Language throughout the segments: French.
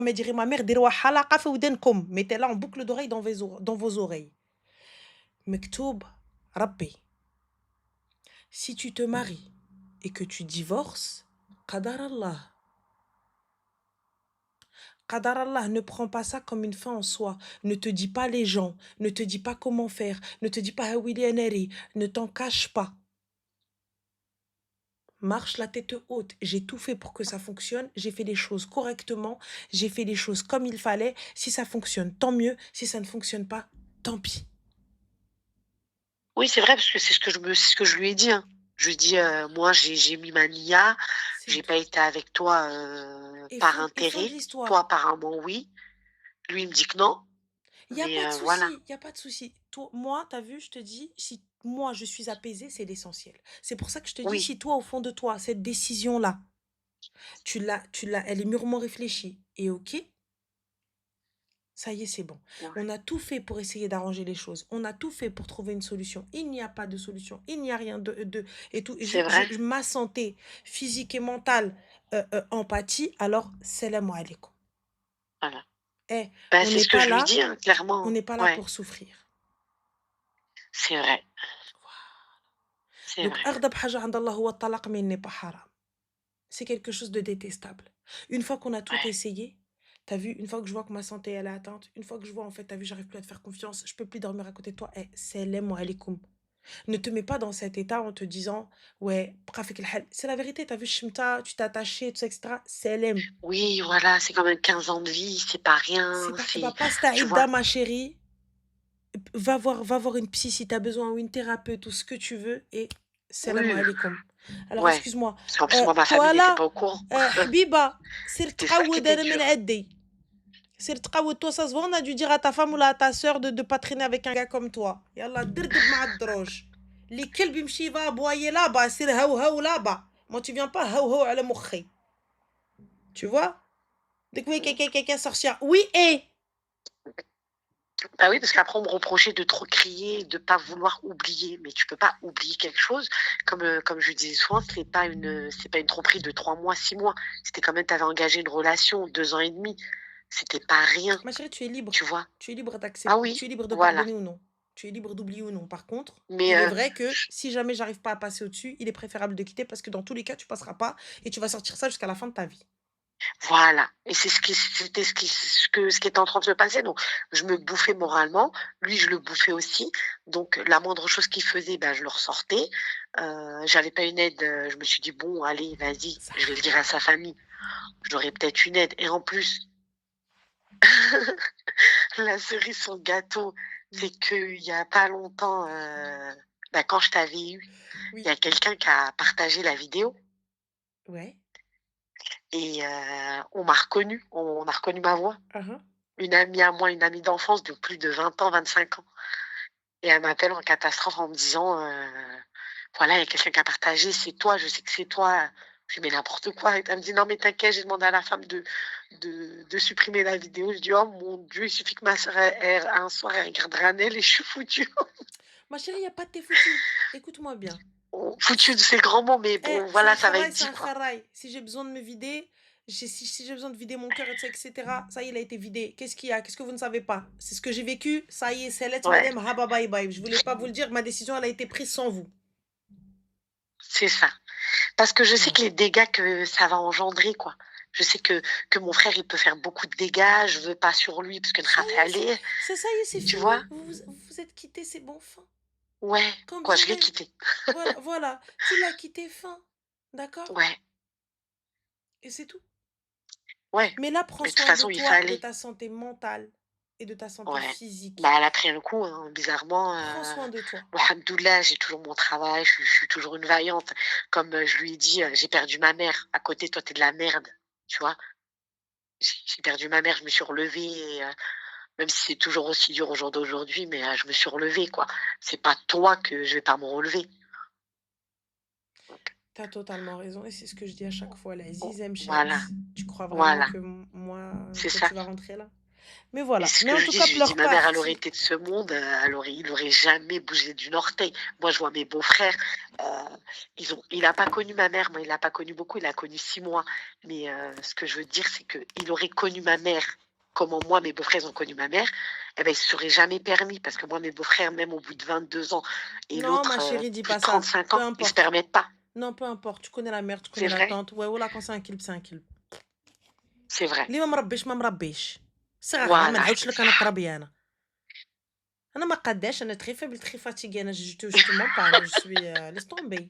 me dirait ma mère: «ديروا حلقة في ودنكم», mettez là en boucle d'oreille dans vos oreilles. مكتوب ربي. Si tu te maries et que tu divorces, قدر الله. قدر الله, ne prends pas ça comme une fin en soi. Ne te dis pas les gens, ne te dis pas comment faire, ne te dis pas Willy Neri, ne t'en cache pas. Marche la tête haute. J'ai tout fait pour que ça fonctionne. J'ai fait les choses correctement. J'ai fait les choses comme il fallait. Si ça fonctionne, tant mieux. Si ça ne fonctionne pas, tant pis. Oui, c'est vrai, parce que c'est ce que je lui ai dit, hein. Je lui ai dit, «Moi, j'ai mis ma nia, C'est j'ai tout. pas été avec toi, Et par fin de intérêt. Toi, l'histoire. apparemment, oui». Lui, il me dit que non, Il n'y a mais pas de voilà. souci. Il n'y a pas de souci. Toi, moi, tu as vu, je te dis, si moi, je suis apaisée, c'est l'essentiel. C'est pour ça que je te dis, Oui, si toi, au fond de toi, cette décision-là, elle est mûrement réfléchie. Et ok, ça y est, c'est bon. ouais, On a tout fait pour essayer d'arranger les choses. On a tout fait pour trouver une solution. Il n'y a pas de solution. Il n'y a rien et tout. c'est vrai. Ma santé physique et mentale empathie. Alors, salam alaikum. Voilà. Eh, Bah, on c'est n'est ce que pas je lui là. dis, hein, On clairement. n'est pas là Ouais, pour souffrir. c'est vrai, c'est Donc, vrai. أغضب حاجة عند الله هو الطلاق, mais il n'est pas haram. C'est quelque chose de détestable. Une fois qu'on a tout Ouais. essayé, t'as vu, une fois que je vois que ma santé elle est atteinte, une fois que je vois en fait, t'as vu, j'arrive plus à te faire confiance, je peux plus dormir à côté de toi, eh, salam alaikum. Ne te mets pas dans cet état en te disant, ouais, brafik el hal. C'est la vérité, t'as vu, Shimta, tu t'es attaché, tout ça, etc. Salam. Oui, voilà, c'est quand même 15 ans de vie, c'est pas rien, C'est pas, va c'est pas tu vois? staïda, ma chérie. Va voir une psy si t'as besoin, ou une thérapeute, ou ce que tu veux, et salam Oui, alaikum. Alors, ouais. excuse-moi, Parce qu'en plus, moi, ma famille toi n'était là, pas au courant. Habiba, sir C'était ça qui تقود était أنا من dur. عندي. سير تقود, toi, ça se voit, on a dû dire à ta femme ou à ta soeur de pas traîner avec un gars comme toi. Yallah, دردب مع الدروج. Les كلب يمشي va aboyer là-bas, سير هو là-bas. Moi, tu viens pas هو على مخي. Tu vois? Dès que oui, Mmh. quelqu'un sorcière. Oui, et. Bah oui, parce qu'après on me reprochait de trop crier, de pas vouloir oublier, mais tu peux pas oublier quelque chose. Comme je disais souvent, c'est pas une tromperie de 3 mois, 6 mois. C'était quand même tu avais engagé une relation 2 ans et demi. C'était pas rien, Ma chérie, tu es libre. tu vois? Tu es libre Ah d'accepter. Tu oui, es libre de voilà. pardonner ou non. Tu es libre d'oublier ou non. Par contre, Mais il est vrai que si jamais j'arrive pas à passer au-dessus, il est préférable de quitter parce que dans tous les cas, tu passeras pas et tu vas sortir ça jusqu'à la fin de ta vie. voilà, et c'est ce qui était en train de se passer, donc je me bouffais moralement, lui je le bouffais aussi, donc la moindre chose qu'il faisait, bah, je le ressortais. J'avais pas une aide, je me suis dit: «Bon allez vas-y, Ça je vais le dire arrive. à sa famille, j'aurai peut-être une aide», et en plus, la cerise sur le gâteau, c'est Oui. qu'il y a pas longtemps, bah, quand je t'avais eu, il y Oui. a quelqu'un qui a partagé la vidéo, Ouais. et on a reconnu ma voix. Uhum. Une amie à moi, une amie d'enfance de plus de 20 ans, 25 ans, et elle m'appelle en catastrophe en me disant, «Voilà, il y a quelqu'un qui a partagé, c'est toi, je sais que c'est toi». Je dis: «Mais n'importe quoi», et elle me dit: «Non mais t'inquiète, j'ai demandé à la femme de supprimer la vidéo». Je dis: «Oh mon Dieu, il suffit que ma sœur elle un soir elle regarde Ranel et je suis foutue». Ma chérie, il n'y a pas de t'es foutu. Écoute-moi bien. Bon, foutue, c'est le grand mot, mais Eh, bon c'est voilà, un ça va kharaï, être c'est dit un quoi. kharaï. Si j'ai besoin de me vider, si j'ai besoin de vider mon cœur, etc., ça y est, il a été vidé. Qu'est-ce qu'il y a? Qu'est-ce que vous ne savez pas? C'est ce que j'ai vécu. Ça y est, c'est lettre, Ouais, madame, haba bye bye. Je voulais pas vous le dire, ma décision, elle a été prise sans vous. c'est ça. Parce que je sais Voilà. que les dégâts que ça va engendrer, quoi. Je sais que mon frère, il peut faire beaucoup de dégâts, je veux pas sur lui parce que Ça y est, aller, ça y est, c'est tu fini. vois? Vous êtes quittés, c'est bon, fin. Ouais, Quand quoi, bien je l'ai même. quitté. Voilà, voilà. Tu l'as quitté, fin. D'accord? Ouais, Et c'est tout. ouais, Mais là, prends mais de toute soin de façon, il toi, de fallait. ta santé mentale et de ta santé Ouais. physique. Bah, elle a pris un coup, hein, bizarrement, Prends soin de toi. alhamdoulilah, j'ai toujours mon travail, je suis toujours une vaillante. Comme, je lui ai dit, «J'ai perdu ma mère. À côté, toi, tu es de la merde», tu vois? J'ai perdu ma mère, je me suis relevée, et même si c'est toujours aussi dur au jour d'aujourd'hui, mais je me suis relevée, quoi. C'est pas toi que je vais pas me relever. Donc T'as totalement raison et c'est ce que je dis à chaque fois, la zizem voilà, chat. Tu crois vraiment voilà, que moi, c'est toi, ça. tu vas rentrer là? Mais Et voilà. c'est ce Mais que en je tout dis, cas, je lui dis: pleure «Ma pas, mère, elle aurait Akhti. été de ce monde, il aurait jamais bougé d'une orteil». Moi, je vois mes beaux-frères, il a pas connu ma mère, moi, il l'a pas connu beaucoup, il a connu 6 mois. Mais, ce que je veux dire, c'est qu'il aurait connu ma mère comment moi, mes beaux-frères, ils ont connu ma mère, eh ben, il se serait jamais permis parce que moi, mes beaux-frères, même au bout de 22 ans et Non, l'autre, ma chérie, dis plus pas de ça. 35 Peu ans, ils se importe. permettent pas. Non, peu importe. Tu connais la mère, tu connais C'est la vrai, tante. Ouais, voilà, quand c'est un clip, c'est un clip. c'est vrai. اللي ما مربيش ما مربيش. صراحة ما Voilà, نعاودش c'est لك ça. انا تربية انا. انا ما قاداش انا très faible, très fatiguée. انا je te mens pas. انا je suis laisse tomber.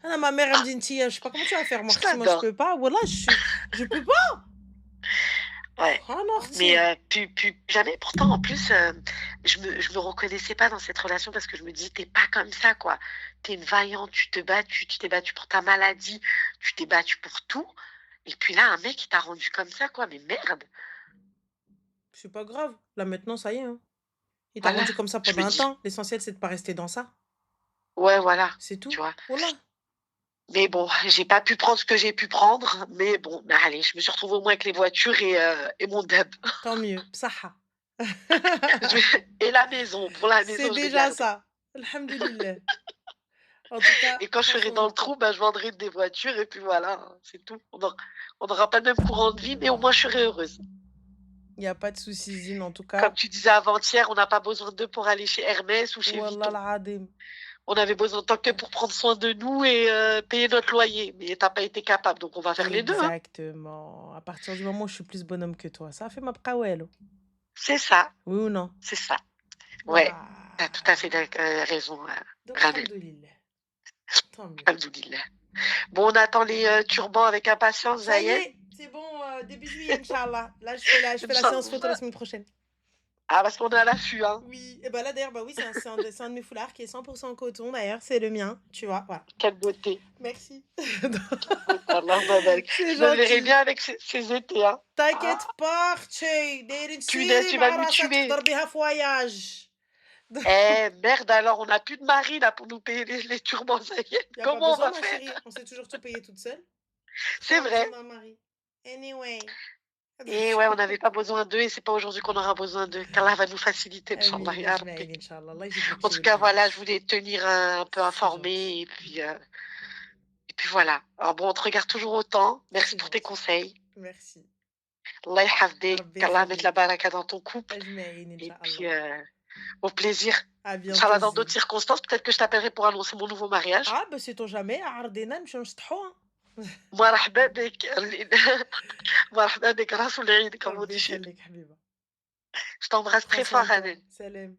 انا ma mère elle me dit انتي je sais pas comment tu vas faire moi Je اختي moi je t'adore. peux pas. Voilà, je peux pas. Ouais, Ah non, mais, اختي. plus jamais. Pourtant, en plus, je me reconnaissais pas dans cette relation parce que je me dis: «Tu es pas comme ça, quoi. Tu es une vaillante, tu t'es battue pour ta maladie, tu t'es battue pour tout et puis là, un mec, il t'a rendue comme ça, quoi, mais merde!» C'est pas grave. Là maintenant ça y est, hein. Il t'a Voilà, rendu comme ça je pendant me un dis temps. L'essentiel c'est de pas rester dans ça. ouais, voilà, C'est tu tout. vois? Voilà. Mais bon, j'ai pas pu prendre ce que j'ai pu prendre, mais bon, bah, allez, je me suis retrouvée au moins avec les voitures et mon deb. Tant mieux. Bsaha. Et la maison, pour la C'est maison, je l'ai déjà gardée. ça. Alhamdulillah. En tout cas, Et quand je prends serai soin dans de le toi. trou, bah, je vendrai des voitures et puis voilà, hein, c'est tout. On n'aura pas le même courant de vie, mais au moins je serai heureuse. Il y a pas de souci, Zine, en tout Comme cas. tu disais avant-hier, on n'a pas besoin d'eux pour aller chez Hermès ou chez Wallah Vuitton. العظيم. On avait besoin tant que pour prendre soin de nous et payer notre loyer. Mais tu pas été capable, donc on va faire les 2, hein. Exactement. À partir du moment où je suis plus bonhomme que toi, ça fait ma bqawelo. C'est ça, Oui ou non? c'est ça. Ouais, tu tout à fait Voilà. raison, Donc, Ranel. alhamdoulilah. Tant mieux. Alhamdoulilah. Bon, on attend les, turbans avec impatience, Ça y Zayen. est, c'est bon, début juillet, Inch'Allah. Là, je fais la séance photo la Inch'Allah. semaine prochaine. Ah, parce qu'on est à l'affût, hein. Oui, et bah là d'ailleurs, bah oui, c'est un de mes foulards qui est 100% coton d'ailleurs, c'est le mien, tu vois, voilà. Quelle beauté, Merci. quelle beauté. Allahumma barik. C'est Je me verrais gentil. bien avec ces étés, hein. T'inquiète Ah, pas, اختي دايرين punaise, سيري tu vas مع nous راسها tuer. تحضر بها فواياج. Eh, merde alors, on n'a plus de mari là pour nous payer les turbans, Zayen. Y a pas Comment on besoin, va ma faire? chérie, on sait toujours tout payer toute seule. Pourquoi C'est on a besoin vrai. d'un mari? Anyway. Et ouais, on n'avait pas besoin d'eux et c'est pas aujourd'hui qu'on aura besoin d'eux. Qu'Allah va nous faciliter, Inch'Allah, امين ya Rabbi. اجمعين ان شاء الله الله يجيب لك En شي tout cas, ولدين. voilà, je voulais te tenir un peu C'est gentil. informée et puis voilà. Alors bon, on te regarde toujours autant. Merci C'est pour tes gentil. conseils. Merci. Allah yahfadek, ربي qu'Allah mette la يخليك. baraka dans ton couple. اجمعين ان Et شاء puis, الله. au plaisir. À bientôt Inch'Allah, dans d'autres زين. circonstances, peut-être que je t'appellerai pour annoncer mon nouveau mariage. اه بس سيتو جامي عرضينا نمشيو نسطحوا. مرحبا بك. مرحبا بك, راس العيد, comme on ربي dit chez nous. يخليك حبيبه. Je t'embrasse Prends très soin fort, de toi. Anel. Salam.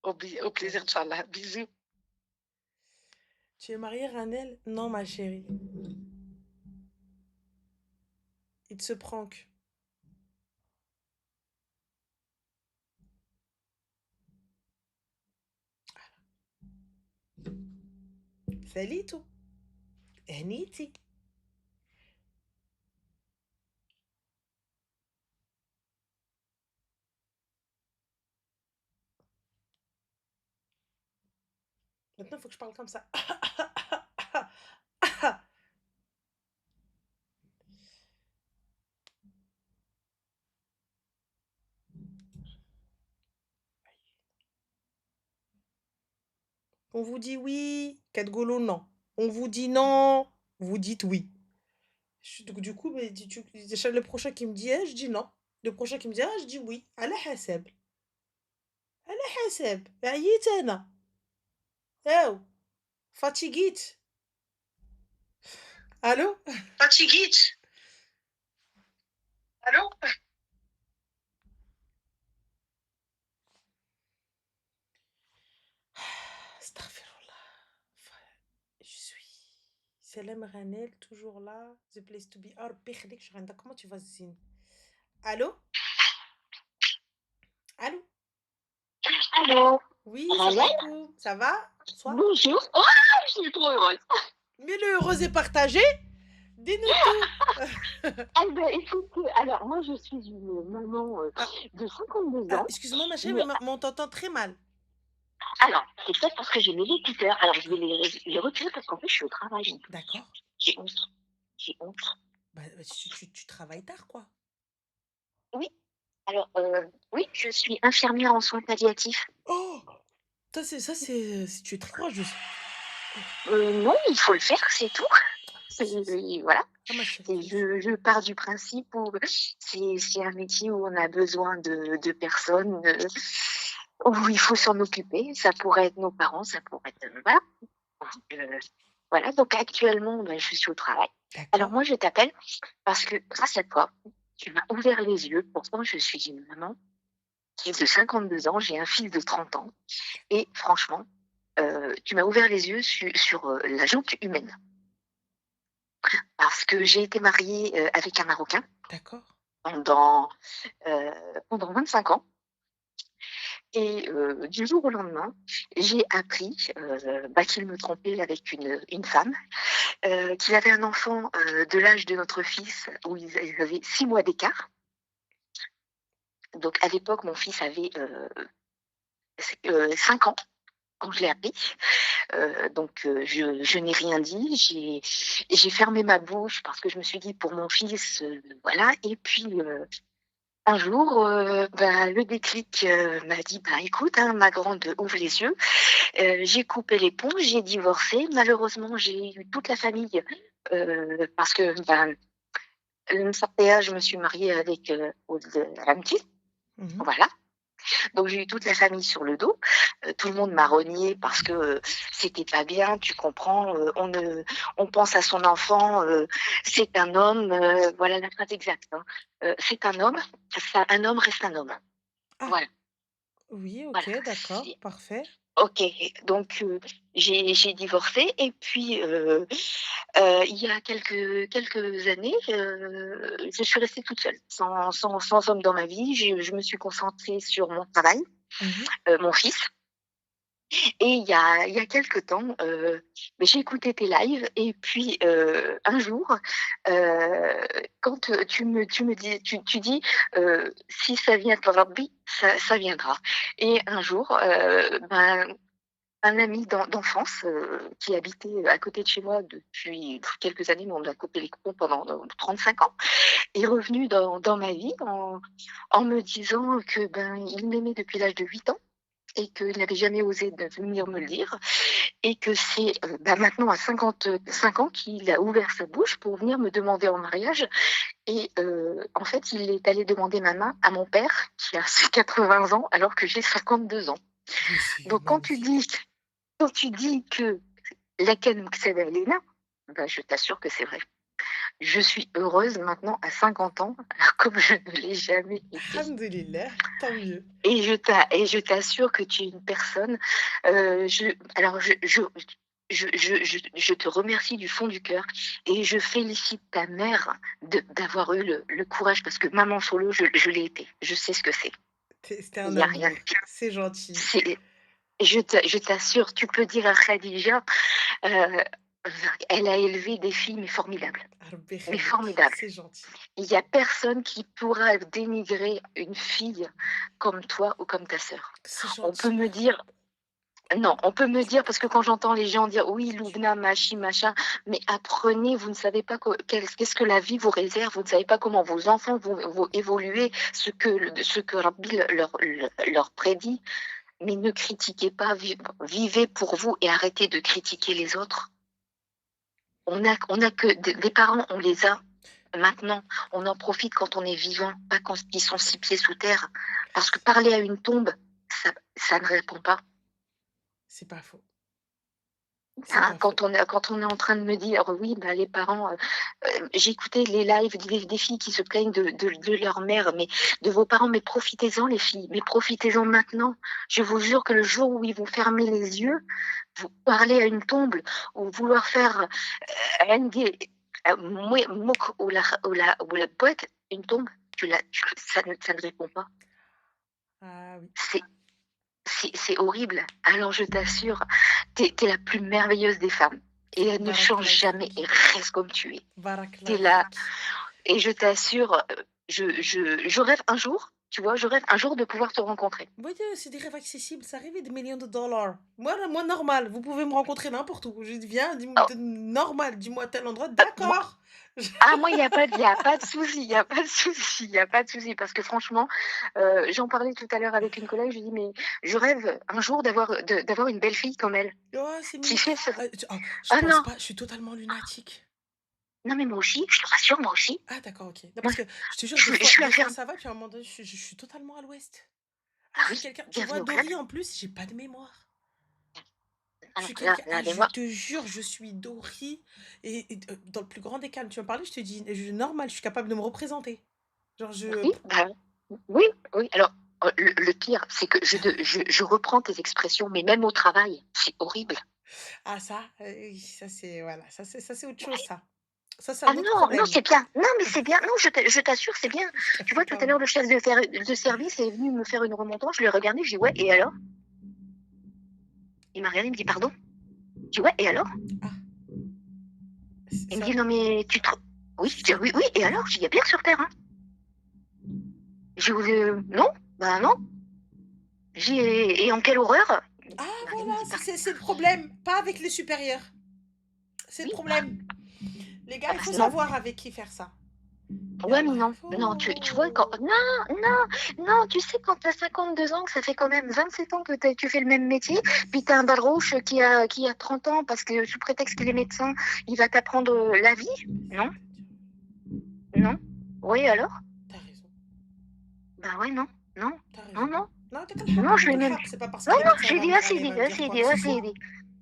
Au plaisir, Salam. Inch'Allah. Bisous. Tu es mariée, Ranel? Non, ma chérie. Il se prank. ساليتو. هنيتي. Maintenant, il faut que je parle comme ça. On vous dit oui, Kadgolo non. On vous dit non, vous dites oui. Donc, du coup, mais, le prochain qui me dit eh, je dis non. Le prochain qui me dit ah, je dis oui. على حسب. على حسب. عييت أنا. أو. fatiguite. Allô? Fatiguite. Allô? Astaghfirullah. Je suis. Salam Ranel, toujours là. The place to be. Ah, ربي يخليك شغندة. Comment tu vas, Zine? Allô? Allô? Allô? Oui, Ranel? salam alaikum. Ça va? Bonsoir. Bonjour. Oh, je suis trop heureuse. Mais le heureux est partagé. Dis-nous tout. Ah ben, écoute, alors moi je suis une maman Ah, de 52 alors, ans, excuse-moi, ma chérie, mais mais on t'entend très mal. alors, c'est peut-être parce que j'ai mes écouteurs, alors je vais les retirer parce qu'en fait je suis au travail, donc D'accord. j'ai honte, j'ai honte. Bah, tu travailles tard, quoi. Oui, Alors, oui, je suis infirmière en soins palliatifs. Oh! Tu es très courageuse. Non, il faut le faire, c'est tout. C'est voilà, Ah, ma chérie, c'est tu es fou. je pars du principe où c'est un métier où on a besoin de personnes, où il faut s'en occuper. Ça pourrait être nos parents, ça pourrait être, voilà. Voilà, donc actuellement, bah, je suis au travail. Alors D'accord. moi, je t'appelle parce que grâce à toi, tu m'as ouvert les yeux. Pourtant, je suis une maman qui est de 52 ans, j'ai un fils de 30 ans et franchement, tu m'as ouvert les yeux sur, la gente humaine. Parce que j'ai été mariée, avec un Marocain D'accord. pendant, heu, pendant 25 ans et du jour au lendemain, j'ai appris, bah, qu'il me trompait avec une femme, qu'il avait un enfant, de l'âge de notre fils où ils avaient 6 mois d'écart. Donc à l'époque, mon fils avait, 5 ans quand je l'ai appris. Donc je n'ai rien dit, j'ai fermé ma bouche parce que je me suis dit: «Pour mon fils, voilà» et puis, un jour, bah, le déclic, m'a dit: «Bah, écoute, hein, ma grande, ouvre les yeux». J'ai coupé les ponts, j'ai divorcé. Malheureusement, j'ai eu toute la famille, parce que, ben, je me suis mariée avec, un petit, Mmh. voilà. Donc j'ai eu toute la famille sur le dos. Tout le monde m'a reniée parce que, c'était pas bien, tu comprends? On pense à son enfant, c'est un homme, voilà la phrase exacte, hein. C'est un homme, ça un homme reste un homme. Ah! Voilà, Oui, voilà. OK, d'accord, parfait. OK, donc j'ai divorcé et puis, il y a quelques années, je suis restée toute seule, sans homme dans ma vie. Je me suis concentrée sur mon travail, Mmh. mon fils. Et il y a quelque temps, beh, j'ai écouté tes lives et puis, un jour, quand, tu dis, «Si ça vient de Rabbi, ça viendra» et un jour, ben, un ami d'enfance, qui habitait à côté de chez moi depuis quelques années, mais on a coupé les ponts pendant, 35 ans, est revenu dans ma vie en me disant que, ben, il m'aimait depuis l'âge de 8 ans et qu'il n'avait jamais osé de venir me le dire et que c'est, bah, maintenant à 55 ans qu'il a ouvert sa bouche pour venir me demander en mariage et en fait, il est allé demander ma main à mon père qui a ses 80 ans alors que j'ai 52 ans. Mais c'est Donc magnifique. quand tu dis que «Laken Mkseba Elena», bah, je t'assure que c'est vrai. Je suis heureuse maintenant à 50 ans, comme je ne l'ai jamais été Alhamdoulilah, tant mieux. et je t'assure que tu es une personne, je alors je te remercie du fond du cœur et je félicite ta mère d'avoir eu le courage parce que maman solo, je l'ai été. Je sais ce que c'est. C'était Il un y a amour. rien de pire. C'est gentil. C'est je t'assure, tu peux dire à Khadija, heu, elle a élevé des filles, ربي mais يخليك. formidables. C'est gentil. Il y a personne qui pourra dénigrer une fille comme toi ou comme ta sœur. C'est On peut gentil. me dire non, on peut me dire parce que quand j'entends les gens dire: «Oui, Loubna, machi, machin», mais apprenez, vous ne savez pas qu'est-ce que la vie vous réserve, vous ne savez pas comment vos enfants vont évoluer, ce que Rabbi leur prédit. Mais ne critiquez pas, vivez pour vous et arrêtez de critiquer les autres. On a que des parents, on les a maintenant. On en profite quand on est vivant, pas quand ils sont 6 pieds sous terre. Parce que parler à une tombe, ça ne répond pas. C'est pas faux. C'est Hein, pas faux. quand on est en train de me dire: «Oui, bah, les parents», j'ai écouté les lives des filles qui se plaignent de leur mère, mais de vos parents, mais profitez-en les filles, mais profitez-en maintenant. Je vous jure que le jour où ils vont fermer les yeux, vous parler à une tombe ou vouloir faire, عندي موك ولا poète, une tombe, ça ne répond pas. Ah oui. C'est c'est horrible. Alors je t'assure, tu es la plus merveilleuse des femmes et elle ne change Barakallahu jamais fik. et reste comme tu es. Tu es Barakallahu là fik. et je t'assure, je rêve un jour, tu vois, je rêve un jour de pouvoir te rencontrer. Oui, c'est des rêves accessibles, ça arrive des millions de dollars. Moi, normal, vous pouvez me rencontrer n'importe où. Je dis: «Viens, Oh, normal, dis-moi tel endroit». moi D'accord. moi, il y a pas de souci, il y a pas de souci, il y a pas de souci parce que franchement, j'en parlais tout à l'heure avec une collègue, je lui dis: «Mais je rêve un jour d'avoir une belle fille comme elle, Oh, c'est qui mignon. fait ce». Je Ah pense non, pas, je suis totalement lunatique. non mais moi aussi, je te rassure, moi aussi. Ah d'accord, OK. Non, Moi, parce que je te jure, je suis je suis des fois infirm ça va, puis à un moment donné, je suis totalement à l'ouest. ah Je oui, suis quelqu'un, tu vois, bienvenue au club. Dory en plus, j'ai pas de mémoire. Je Ah suis là quelqu'un, là, mais je moi te jure, je suis Dory dans le plus grand des calmes. Tu vas me parler, je te dis, normal, je suis capable de me représenter. Genre oui, bah, oui, oui, alors, le pire, c'est que je reprends tes expressions, mais même au travail, c'est horrible. ah ça, oui, ça c'est voilà, ça c'est autre chose Ouais. ça. Ça c'est Ah un autre non, non, problème. c'est bien. Non, mais c'est bien. Non, je t'assure, c'est bien. Je Tu capte vois, tout à pas. l'heure, le chef de service est venu me faire une remontrange, je l'ai regardé, je dis: «Ouais, et alors?» Il m'a regardé, il me dit: «Pardon?» Je dis: «Ouais, et alors?» Ah, Il me ça dit: «Non, mais tu te re». Oui, je dis: «Oui, oui, et alors?» Je dis: «Il y a pire sur terre, hein?» Je dis: Non, bah, non». Je dis: «Et en quelle horreur?» ah Il m'a regardé, il voilà, me dit: «Par». c'est le problème, pas avec les supérieurs. C'est le Oui, bah, problème. Les gars, il faut non. savoir avec qui faire ça. Ouais, mais Yallah, non, non, tu vois, quand faut non, non, non, tu sais, quand tu as 52 ans, que ça fait quand même 27 ans que tu fais le même métier, puis tu as un barouche qui a 30 ans parce que sous prétexte qu'il est médecin, il va t'apprendre, la vie? Non, non. Oui, alors? tu raison. Bah, ouais, non, non, T'as non, raison. non, Non, t'as non, الحق, je عندك l'ai même الحق. C'est pas parce non, qu'il est non, médecin, il j'ai va dit: venir «Ah aller, il سيدي، va me ah dire quoi que سيدي، ce ah soit. سيدي».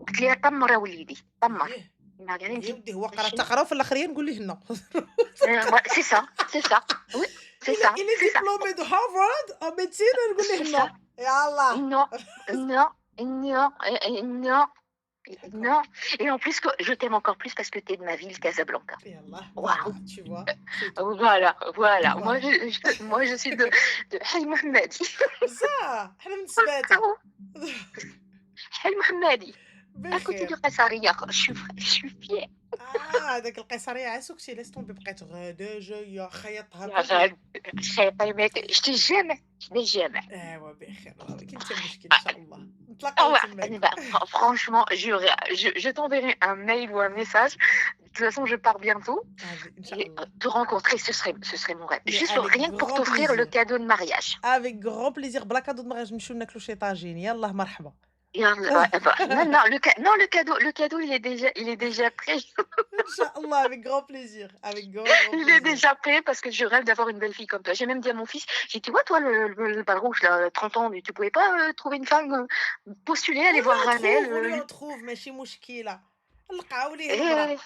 قلت له: «يا تمر يا وليدي، تمر». ايه Il m'a regardé, il me يا dit: ودي هو قرا «شنو?» تقرا وفي الاخرين نقول ليه non. Ouais, c'est ça, oui, c'est ça, Il est c'est ça, diplômé de Harvard en médecine et نقول c'est ليه ça. non. يلا. Non, non, non, non. D'accord. Non, et en plus que je t'aime encore plus parce que tu es de ma ville, Casablanca. يلا Waouh! voilà, tu vois, c'est tout. Voilà, voilà. Moi, Voilà. je suis de Hay Mohammadi. بصح احنا من سباتة. Hay Mohammadi, à côté بخير. de Qasariya. Je suis fière. هذاك القيصرية عسوكتي laisse tomber بقيت غدا جاية خيطها يا كلها. غالي، je t'ai jamais. ايوا بخير الله ما كاين حتى مشكل ان شاء الله Ah نتلاقاو ouais, تماك. bah, franchement, je t'enverrai un mail ou un message. De toute façon, je pars bientôt ان شاء et الله. te rencontrer, ce serait mon rêve. Mais Juste avec rien que pour grand t'offrir le plaisir. cadeau de mariage. Avec grand plaisir. بلا كادو د مغاج نمشيو ناكلو شي طاجين. يلاه مرحبا. يالّا bah, non, non, le cadeau, il est déjà prêt. ان شاء الله avec grand plaisir. Avec grand grand Il est plaisir. déjà prêt parce que je rêve d'avoir une belle fille comme toi. J'ai même dit à mon fils, j'ai dit: «Tu vois, toi, le barouche là, 30 ans, mais tu pouvais pas, trouver une femme, postuler, On aller lui voir en Ranel, trouve, on lui en trouve ماشي مشكلة. نلقاو ليه المرا.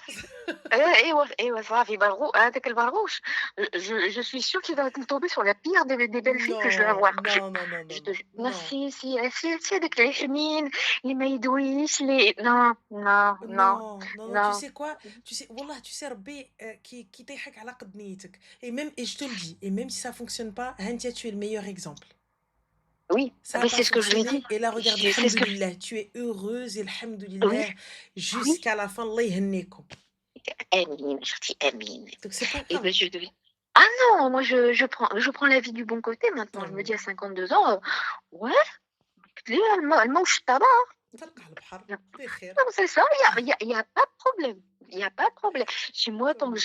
eh أيوه صافي برغو هذاك البرغوث. Je suis sûre qu'il va tomber sur la pire des belles filles que je vais Non, avoir. non, non, non, Je non, te non, ju non, non. si هذوك les حنين، les ما يدويش، les non, non, non, Non, non, non, tu non. sais quoi? Tu sais, wallah, tu sais, Rabbi, qui يطيحك على قد نيتك. Et même, et je te le dis, et même si ça fonctionne pas, Hantia, tu es le meilleur exemple. Oui, Ça a mais pas c'est ce que je lui ai dit. fonctionné, et là, regarde, C'est ce que alhamdoulilah, tu es heureuse, et oui, alhamdoulilah, oui. jusqu'à la fin, Allah يهنيكم. Amine, je dis Amine. Donc, c'est pas Et grave. ben, ah non, moi je prends la vie du bon côté maintenant. Je me dis Oh, à 52 ans, ouais, elle mange tabac. تلقى البحر Non, بخير. c'est ça, il y a pas de problème. Il y a pas de problème. Si moi, tant que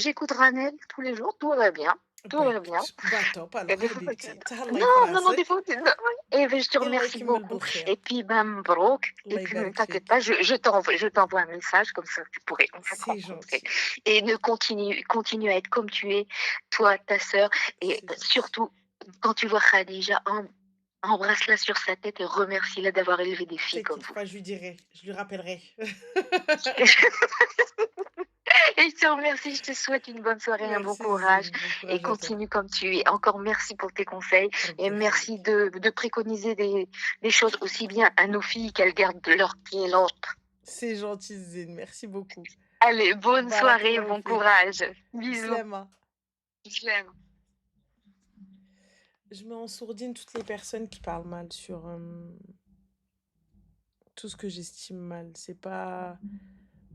j'écoute Ranel tous les jours, tout va bien. Tout Bah va bien. écoute, bah top Et alors des fois, حبيبتي تهلاي في non, non, non, des راسك. fois, non, et ben, je te يلا remercie يكمل beaucoup. بالخير. Et puis, ben, مبروك. Et الله puis, ne يبارك t'inquiète فيك. pas, je t'envoie un message, comme ça, tu pourrais enfin te C'est rencontrer. gentil. Et continue à être comme tu es, toi, ta sœur. Et C'est gentil. surtout, quand tu vois Khadija, embrasse-la sur sa tête et remercie-la d'avoir élevé des filles comme T'inquiète vous. pas, je lui dirai, je lui rappellerai. Et je te remercie, je te souhaite une bonne soirée, un bon Merci courage Zine, bon et courage à toi. continue comme tu es. Encore merci pour tes conseils et ربي merci يخليك. de préconiser des choses aussi bien à nos filles qu'elles gardent leur pied l'autre. C'est gentil Zine, merci beaucoup. Allez, bonne soirée, Barakallahu bon fik. courage. Bisous. Bislama. Je l'aime. Je mets en sourdine toutes les personnes qui parlent mal sur tout ce que j'estime mal. C'est pas.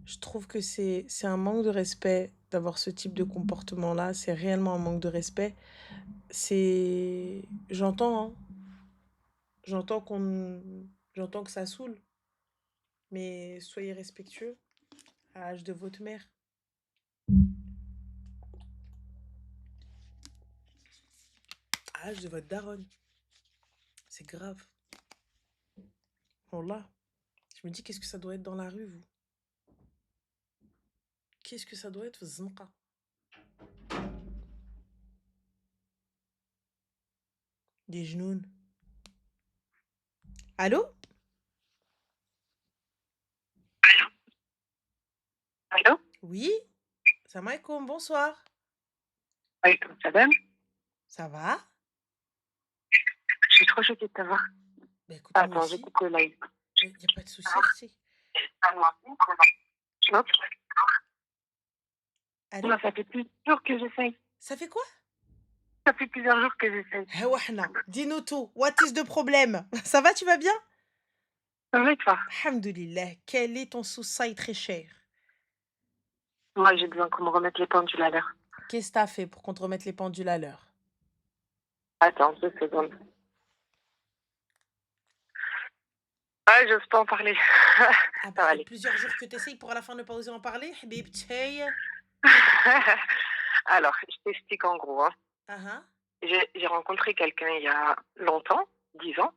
Je trouve que c'est un manque de respect d'avoir ce type de comportement-là. C'est réellement un manque de respect. C'est... J'entends, hein. J'entends qu'on... J'entends que ça saoule. Mais soyez respectueux à l'âge de votre mère. À l'âge de votre daronne. C'est grave. Voilà. Je me dis, qu'est-ce que ça doit être dans la rue, vous? Qu'est-ce que ça doit être, Znqa? Des genoux. Allô? Allô? Oui? Salam alaikum, bonsoir. Alaikum salam. Ça va? Je suis trop choquée de t'avoir. Bah écoute, moi Attends, je aussi. coupe le live. Y a pas de souci, Arti. Hop. Allô? Non, ça fait plusieurs jours que j'essaye. Ça fait quoi? Ça fait plusieurs jours que j'essaye. Ah wahna, dis-nous tout. What is the problème? Ça va, tu vas bien? Ça va et toi? Alhamdulillah. Quel est ton souci très cher? Moi, j'ai besoin qu'on me remette les pendules à l'heure. Qu'est-ce que t'as fait pour qu'on te remette les pendules à l'heure? Attends, 2 secondes. Ah, j'ose pas en parler. Ah Ça va bah, aller. plusieurs jours que t'essayes pour à la fin ne pas oser en parler. Habibti. Alors, je t'explique en gros. Hein. Ah ah, J'ai rencontré quelqu'un il y a longtemps, 10 ans,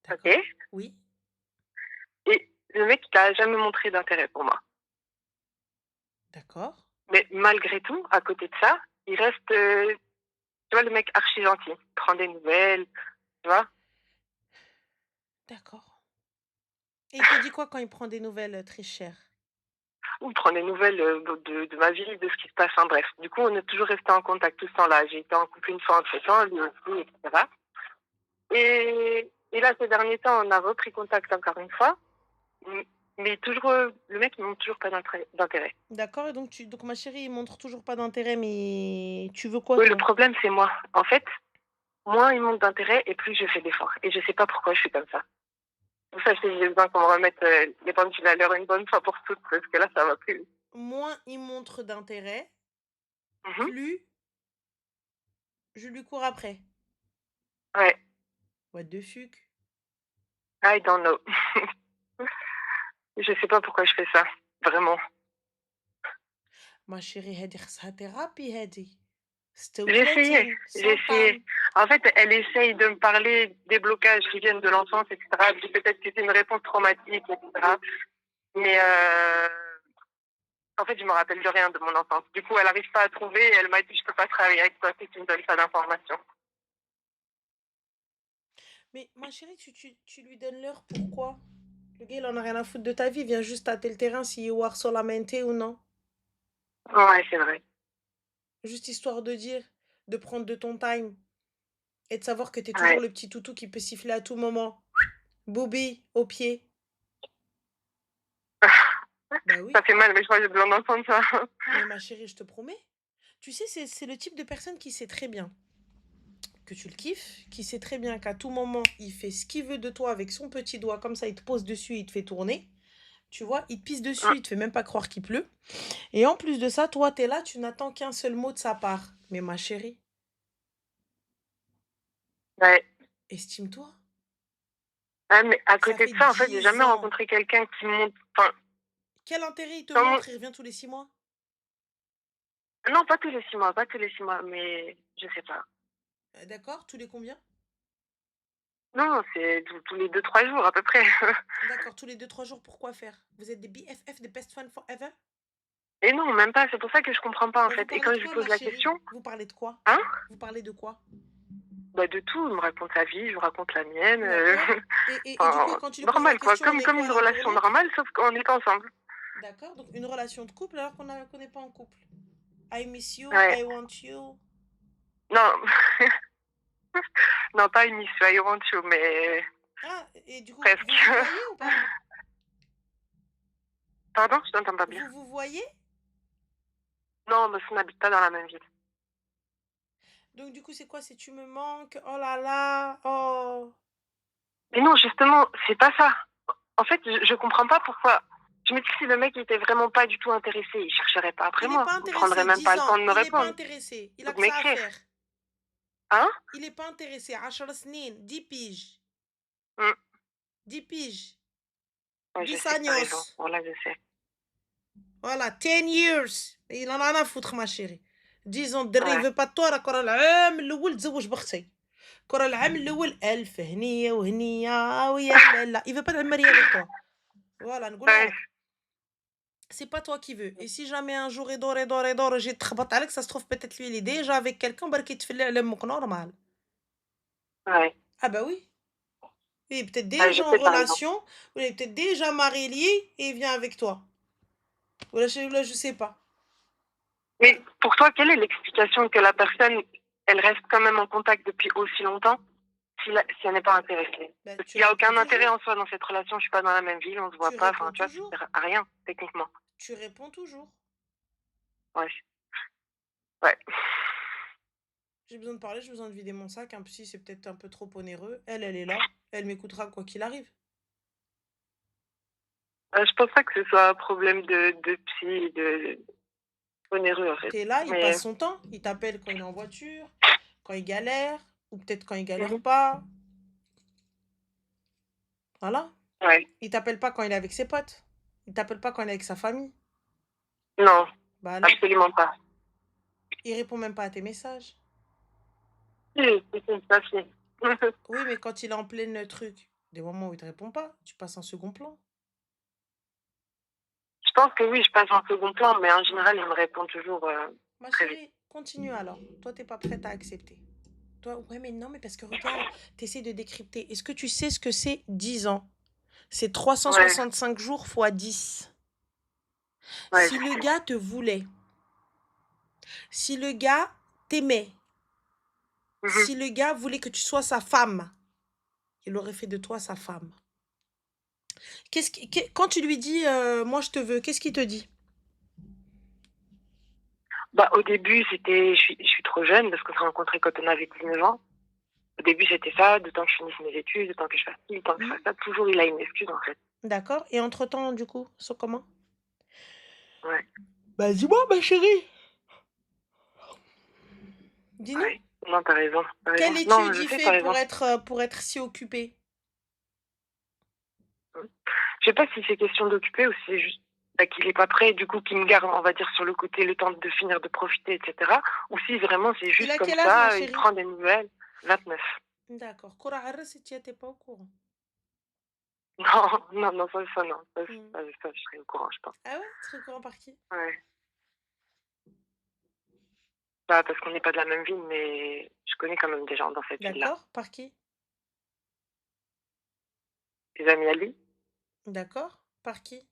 ok? d'accord. Oui, Et le mec, il n'a jamais montré d'intérêt pour moi. d'accord. Mais malgré tout, à côté de ça, il reste, tu vois, le mec archi gentil. Il prend des nouvelles, tu vois? D'accord. Et il te dit quoi quand il prend des nouvelles très chères? Ou il prend des nouvelles de ma vie, de ce qui se passe, en bref. Du coup, on est toujours resté en contact tout ce temps-là. J'ai été en couple une fois entre-temps, lui aussi, etc. Et là, ces derniers temps, on a repris contact encore une fois. Mais toujours, le mec, il ne montre toujours pas d'intérêt. D'accord, et donc ma chérie, il montre toujours pas d'intérêt, mais tu veux quoi, Oui, le toi? problème, c'est moi. En fait, moins il montre d'intérêt et plus je fais d'efforts. Et je sais pas pourquoi je suis comme ça. Pour ça, j'ai besoin qu'on me remette les pendules à l'heure une bonne fois pour toutes, parce que là, ça va plus. Moins il montre d'intérêt, Mhm. plus je lui cours après. Ouais, What the fuck? I don't know. Je sais pas pourquoi je fais ça, vraiment. Ma chérie, هادي خصها thérapie هادي. J'ai essayé, 36 j'ai 100 essayé. En fait, elle essaye de me parler des blocages qui viennent de l'enfance, etc. Elle dit peut-être que c'est une réponse traumatique, etc. Mais en fait, je me rappelle de rien de mon enfance. Du coup, elle n'arrive pas à trouver et elle m'a dit, je peux pas travailler avec toi si tu me donnes pas d'informations. Mais ma chérie, tu lui donnes l'heure, pourquoi? Le gars, il en a rien à foutre de ta vie, il vient juste tâter le terrain s'il est solamente ou non. Ouais, c'est vrai. Juste histoire de dire, de prendre de ton time et de savoir que t'es toujours Ouais. le petit toutou qui peut siffler à tout moment. Booby, au pied. Bah oui. Ça fait mal, mais je crois que j'ai besoin d'entendre ça. Mais ma chérie, je te promets. Tu sais, c'est le type de personne qui sait très bien que tu le kiffes, qui sait très bien qu'à tout moment, il fait ce qu'il veut de toi avec son petit doigt, comme ça, il te pose dessus, il te fait tourner. Tu vois, il te pisse dessus, il te fait même pas croire qu'il pleut. Et en plus de ça, toi, t'es là, tu n'attends qu'un seul mot de sa part. Mais ma chérie, Ouais. estime-toi. Ah, mais à Ça côté fait de ça, en fait, j'ai 10 jamais ans. rencontré quelqu'un qui monte. Enfin, Quel intérêt il te comme... montre? Il revient tous les 6 mois. Non, pas tous les 6 mois, pas tous les 6 mois, mais je sais pas. D'accord, tous les combien? Non, c'est tous les 2, 3 jours à peu près. D'accord, tous les 2, 3 jours, pourquoi faire? Vous êtes des BFF, des best friends forever? Et non, même pas. C'est pour ça que je comprends pas en Bah, vous fait. Et parlez quand de je lui quoi, pose ma la chérie? question, Vous parlez de quoi? hein? Vous parlez de quoi? Bah de tout. Il me raconte sa vie, je lui raconte la mienne. D'accord. Et du coup, Enfin, quand tu lui poses la normal quoi. question, on est Comme quoi une l'un pour relation l'autre? normale, sauf qu'on n'est pas ensemble. D'accord, donc une relation de couple alors qu'on n'est pas en couple. I miss you, Ouais. I want you. Non, non pas une issue, I want you, mais Ah, et du coup, presque. vous vous voyez ou pas? Pardon, je t'entends pas bien. Vous vous voyez? Non, mais on n'habite pas dans la même ville. Donc du coup, c'est quoi? C'est tu me manques? Oh là là, oh. Mais non, justement, c'est pas ça. En fait, je comprends pas pourquoi. Je me dis si le mec était vraiment pas du tout intéressé, il chercherait pas après Il n'est moi. pas Il prendrait intéressé, même pas 10 le temps ans. de me Il n'est pas répondre. intéressé. Il a Donc que ça à m'écrire. faire. Hein? Il n'est pas intéressé. 10 سنين, 10 piges. Mmh. 10 piges. Ouais, je 10 sais que t'as raison. años. Voilà, je sais. Voilà, 10 years. Il en a rien à foutre, ma chérie. 10 ans, الدري Ouais. veut pas de toi. راه كره العام الأول تزوج بأختي. كره العام الأول ألف هنية وهنية ويا لا. Il veut pas de marier avec toi. Voilà, نقولها Ouais. لك. C'est pas toi qui veux. Et si jamais un jour يدور جيت تخبط عليك, ça se trouve peut-être lui il est déjà avec quelqu'un برك يتفلى على امك normal. Ouais. Ah bah oui. Il est peut-être Ouais, je déjà en sais, t'as raison. relation, ou il est peut-être déjà marié et il vient avec toi. Ou là, je sais pas. Mais pour toi, quelle est l'explication que la personne, elle reste quand même en contact depuis aussi longtemps si elle n'est pas intéressée? Bah, Parce tu qu'il n'y a réponds aucun intérêt toujours. en soi dans cette relation. Je suis pas dans la même ville, on se voit Tu pas. réponds Enfin, tu vois, ça toujours. sert à rien, techniquement. Tu réponds toujours. Ouais. Ouais. J'ai besoin de parler, j'ai besoin de vider mon sac. Un psy, c'est peut-être un peu trop onéreux. Elle est là. Elle m'écoutera quoi qu'il arrive. Je pense pas que ce soit un problème de psy, de onéreux, en fait. T'es là, il Mais passe son temps. Il t'appelle quand il est en voiture, quand il galère, ou peut-être quand il galère pas. Voilà. ouais. Il t'appelle pas quand il est avec ses potes. Il t'appelle pas quand il est avec sa famille. Non, Bah alors, absolument pas. il répond même pas à tes messages. C'est pas si. Oui, mais quand il est en plein truc, des moments où il te répond pas, tu passes en second plan. Je pense que oui, je passe en second plan, mais en général, il me répond toujours Ma très vite. chérie, continue alors. Toi, t'es pas prête à accepter. Toi, ouais, mais non, mais parce que regarde, t'essaies de décrypter. Est-ce que tu sais ce que c'est 10 ans? C'est 365 jours fois 10. Ouais. Si le gars te voulait, si le gars t'aimait, si le gars voulait que tu sois sa femme, il aurait fait de toi sa femme. Quand tu lui dis moi je te veux, qu'est-ce qu'il te dit? Bah, au début, je suis trop jeune parce qu'on s'est rencontrés quand on avait 19 ans. Au début, c'était ça, de temps que je finisse mes études, de temps que je fasse ci, de temps que je fasse ça. Toujours, il a une excuse, en fait. D'accord. Et entre-temps, du coup, c'est comment? Ouais. Bah, dis-moi, ma chérie. Dis-nous. Ouais. Non, t'as raison. Quelle Non, étude je il sais, fait t'as raison. pour être si occupé? Je sais pas si c'est question d'occuper ou si c'est juste qu'il est pas prêt, du coup, qu'il me garde, on va dire, sur le côté, le temps de finir de profiter, etc. Ou si vraiment c'est Il juste a comme quel âge, ma ça, il chérie? prend des nouvelles. 29. D'accord. Cora Harris, si tu n'étais pas au courant. Non, ça, non. Ça, je serais au courant, je pense. Ah ouais? Tu serais au courant par qui? Ouais. Bah, parce qu'on n'est pas de la même ville, mais je connais quand même des gens dans cette ville-là. D'accord. Par qui? Des amis à lui? D'accord. Par qui?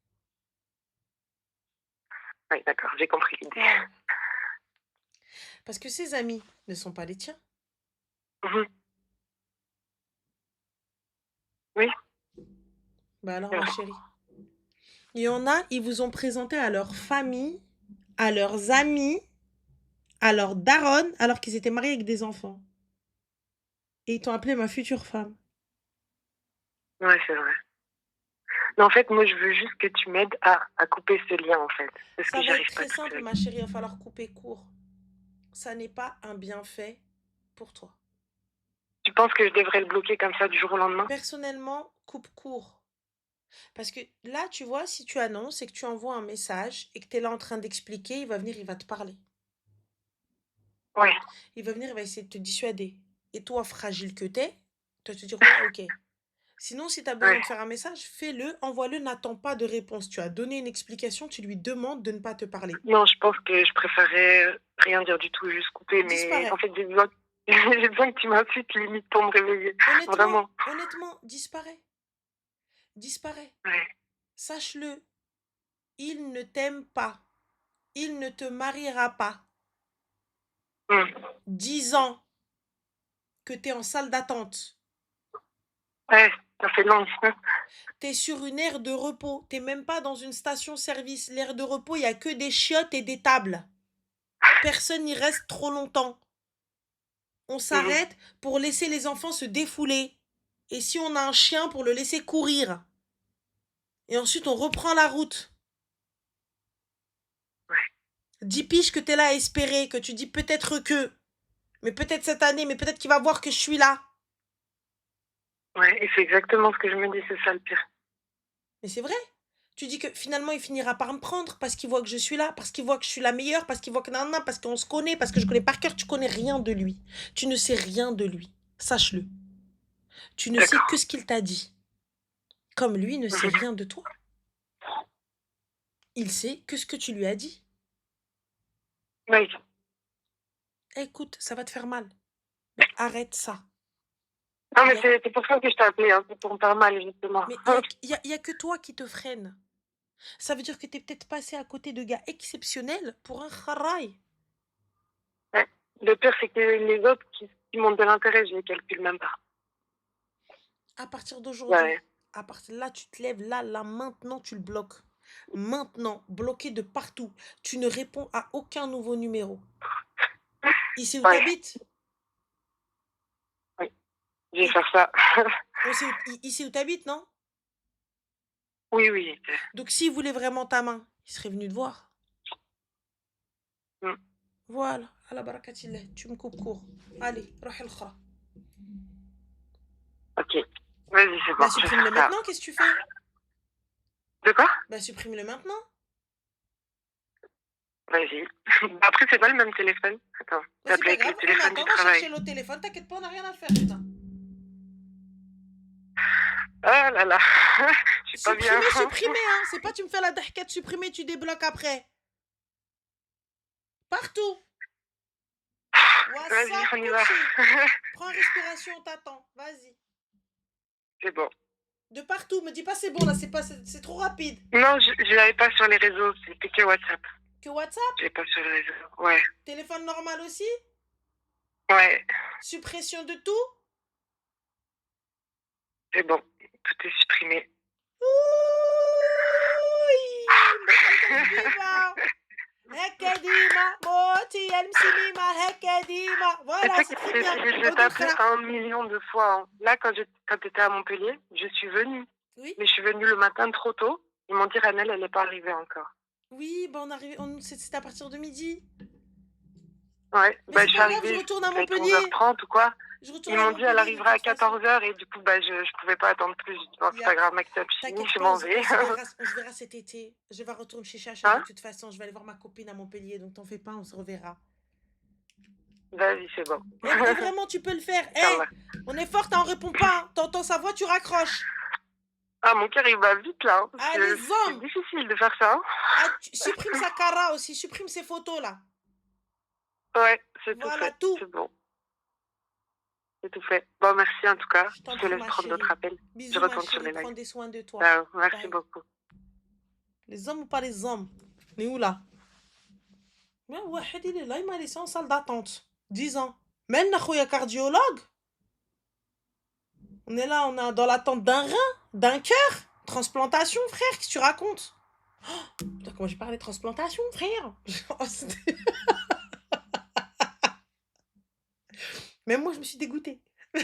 Oui, d'accord, j'ai compris l'idée. Voilà. Parce que ses amis ne sont pas les tiens. Oui. Bah alors, ma chérie. Il y en a, ils vous ont présenté à leur famille, à leurs amis, à leur daronne, alors qu'ils étaient mariés avec des enfants. Et ils t'ont appelé ma future femme. Ouais, c'est vrai. Mais en fait, moi, je veux juste que tu m'aides à couper ce lien, en fait. Parce Ça que va être j'arrive pas très toute simple, seule. ma chérie. Il va falloir couper court. Ça n'est pas un bienfait pour toi. Tu penses que je devrais le bloquer comme ça du jour au lendemain? Personnellement, coupe court. Parce que là, tu vois, si tu annonces et que tu envoies un message et que tu es là en train d'expliquer, il va venir, il va te parler. Ouais. Il va venir, il va essayer de te dissuader. Et toi, fragile que t'es, tu vas te dire, ouais, ok. Sinon, si tu as besoin de faire un message, fais-le, envoie-le, n'attends pas de réponse. Tu as donné une explication, tu lui demandes de ne pas te parler. Non, je pense que je préférerais rien dire du tout, juste couper. Disparaît. Mais en fait, j'ai besoin que tu m'insultes limite pour me réveiller. Vraiment. Honnêtement, disparaît. Disparaît. Ouais. Sache-le, il ne t'aime pas. Il ne te mariera pas. 10 ans que tu es en salle d'attente. Ouais, ça fait long. Tu es sur une aire de repos. Tu n'es même pas dans une station-service. L'aire de repos, il n'y a que des chiottes et des tables. Personne n'y reste trop longtemps. On s'arrête pour laisser les enfants se défouler. Et si on a un chien, pour le laisser courir. Et ensuite, on reprend la route. Ouais. 10 piges que t'es là à espérer, que tu dis peut-être que, mais peut-être cette année, mais peut-être qu'il va voir que je suis là. Ouais, et c'est exactement ce que je me dis, c'est ça le pire. Mais c'est vrai. Tu dis que finalement, il finira par me prendre parce qu'il voit que je suis là, parce qu'il voit que je suis la meilleure, parce qu'il voit que nanana, parce qu'on se connaît, parce que je connais par cœur. Tu connais rien de lui. Tu ne sais rien de lui. Sache-le. Tu ne sais que D'accord. ce qu'il t'a dit. Comme lui ne sait Mhm. rien de toi. Il sait que ce que tu lui as dit. Oui. Écoute, ça va te faire mal. Mais arrête ça. Non, Il mais y a- c'est pour ça que je t'ai appelé, hein, c'est pour me faire mal, justement. Mais il y a que toi qui te freine. Ça veut dire que t'es peut-être passé à côté de gars exceptionnels pour un kharaï. Ouais. Le pire, c'est que les autres qui montrent de l'intérêt, je les calcule même pas. À partir d'aujourd'hui, Ouais. à partir là, tu te lèves, là, maintenant, tu le bloques. Maintenant, bloqué de partout. Tu ne réponds à aucun nouveau numéro. Ici où Ouais, t'habites, oui, je vais et faire ça. ici où t'habites, non? Oui, oui. Donc s'il voulait vraiment ta main, il serait venu te voir. Mm. Voilà, à la barakatillah, tu me coupes court. Allez, roh el khra. Ok. Vas-y, c'est bon, Bah je vais supprime-le faire ça. maintenant, qu'est-ce que tu fais? De quoi? Bah supprime-le maintenant. Vas-y. Après, c'est pas le même téléphone. Attends, Bah t'as c'est appelé pas avec le grave, on téléphone attend, du on va chercher travail. le téléphone, t'inquiète pas, on n'a rien à faire, putain. Ah là là. Je suis pas bien. Supprimer, hein. C'est pas tu me fais la dahkat, supprimer, tu débloques après. Partout. Vas-y, WhatsApp, on y va. Kulchi. Prends une respiration, on t'attend. Vas-y. C'est bon. De partout. Me dis pas c'est bon là, c'est trop rapide. Non, je l'avais pas sur les réseaux, c'était que WhatsApp. Que WhatsApp, Je l'ai pas sur les réseaux. Ouais. téléphone normal aussi, Ouais, suppression de tout. c'est bon. Tout est supprimé. Voilà, Tu sais c'est que très j'ai bien. je t'ai appelé 1 million de fois. Hein. Là, quand tu étais à Montpellier, je suis venue. Oui, Mais je suis venue le matin trop tôt. Ils m'ont dit, Ranel, elle n'est pas arrivée encore. oui, bah c'était à partir de midi. Ouais, Mais bah, c'est je suis pas grave, je arrivée, retourne à il devait être Montpellier. 11h30 ou quoi. Je Ils retourne à m'ont dit, elle Montpellier de arrivera à toute façon. 14h et du coup, bah, je pouvais pas attendre plus. Je dis, non, c'est pas grave, Maktab fini, T'inquiète je pas, m'en vais. on se verra cet été. Je vais retourner chez Chacha de Hein? toute façon. Je vais aller voir ma copine à Montpellier, donc t'en fais pas, on se reverra. Vas-y, c'est bon. Et vraiment, tu peux le faire. Inch'Allah. On est forte, on répond pas. Hein. T'entends sa voix, tu raccroches. Ah, mon cœur, il va vite là. Hein. Ah, les C'est hommes. difficile de faire ça. Hein. Ah, supprime sa cara aussi, supprime ses photos là. Ouais, c'est tout Voilà fait. tout. C'est bon. C'est tout fait. Bon, merci en tout cas. Je t'en Je te prie, laisse ma prendre d'autres chérie. appels. Je Bisous, ma retourne sur chérie. les Prends lives. des soins de toi. Ciao. Merci Bye. beaucoup. Les hommes ou pas les hommes? Mais où là? Mais ouais, il est là, il m'a laissé en salle d'attente. 10 ans. Maintenant, il y a cardiologue. On est là, on est dans l'attente d'un rein, d'un cœur. Transplantation, frère, qu'est-ce que tu racontes? Oh, putain, comment j'ai parlé de transplantation, frère? Même moi, je me suis dégoûtée. Je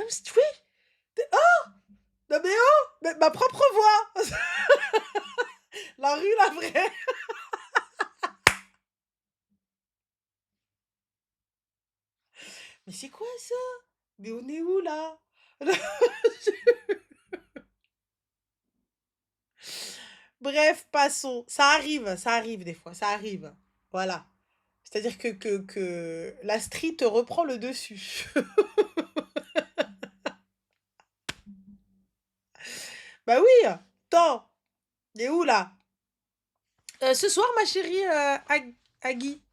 me suis dit, oui, oh, non mais oh, mais ma propre voix. La rue, la vraie. Mais c'est quoi ça? Mais on est où là? Bref, passons. Ça arrive des fois, ça arrive. Voilà. C'est-à-dire que la street reprend le dessus. Bah oui, attends, il est où là? Ce soir, ma chérie Agui.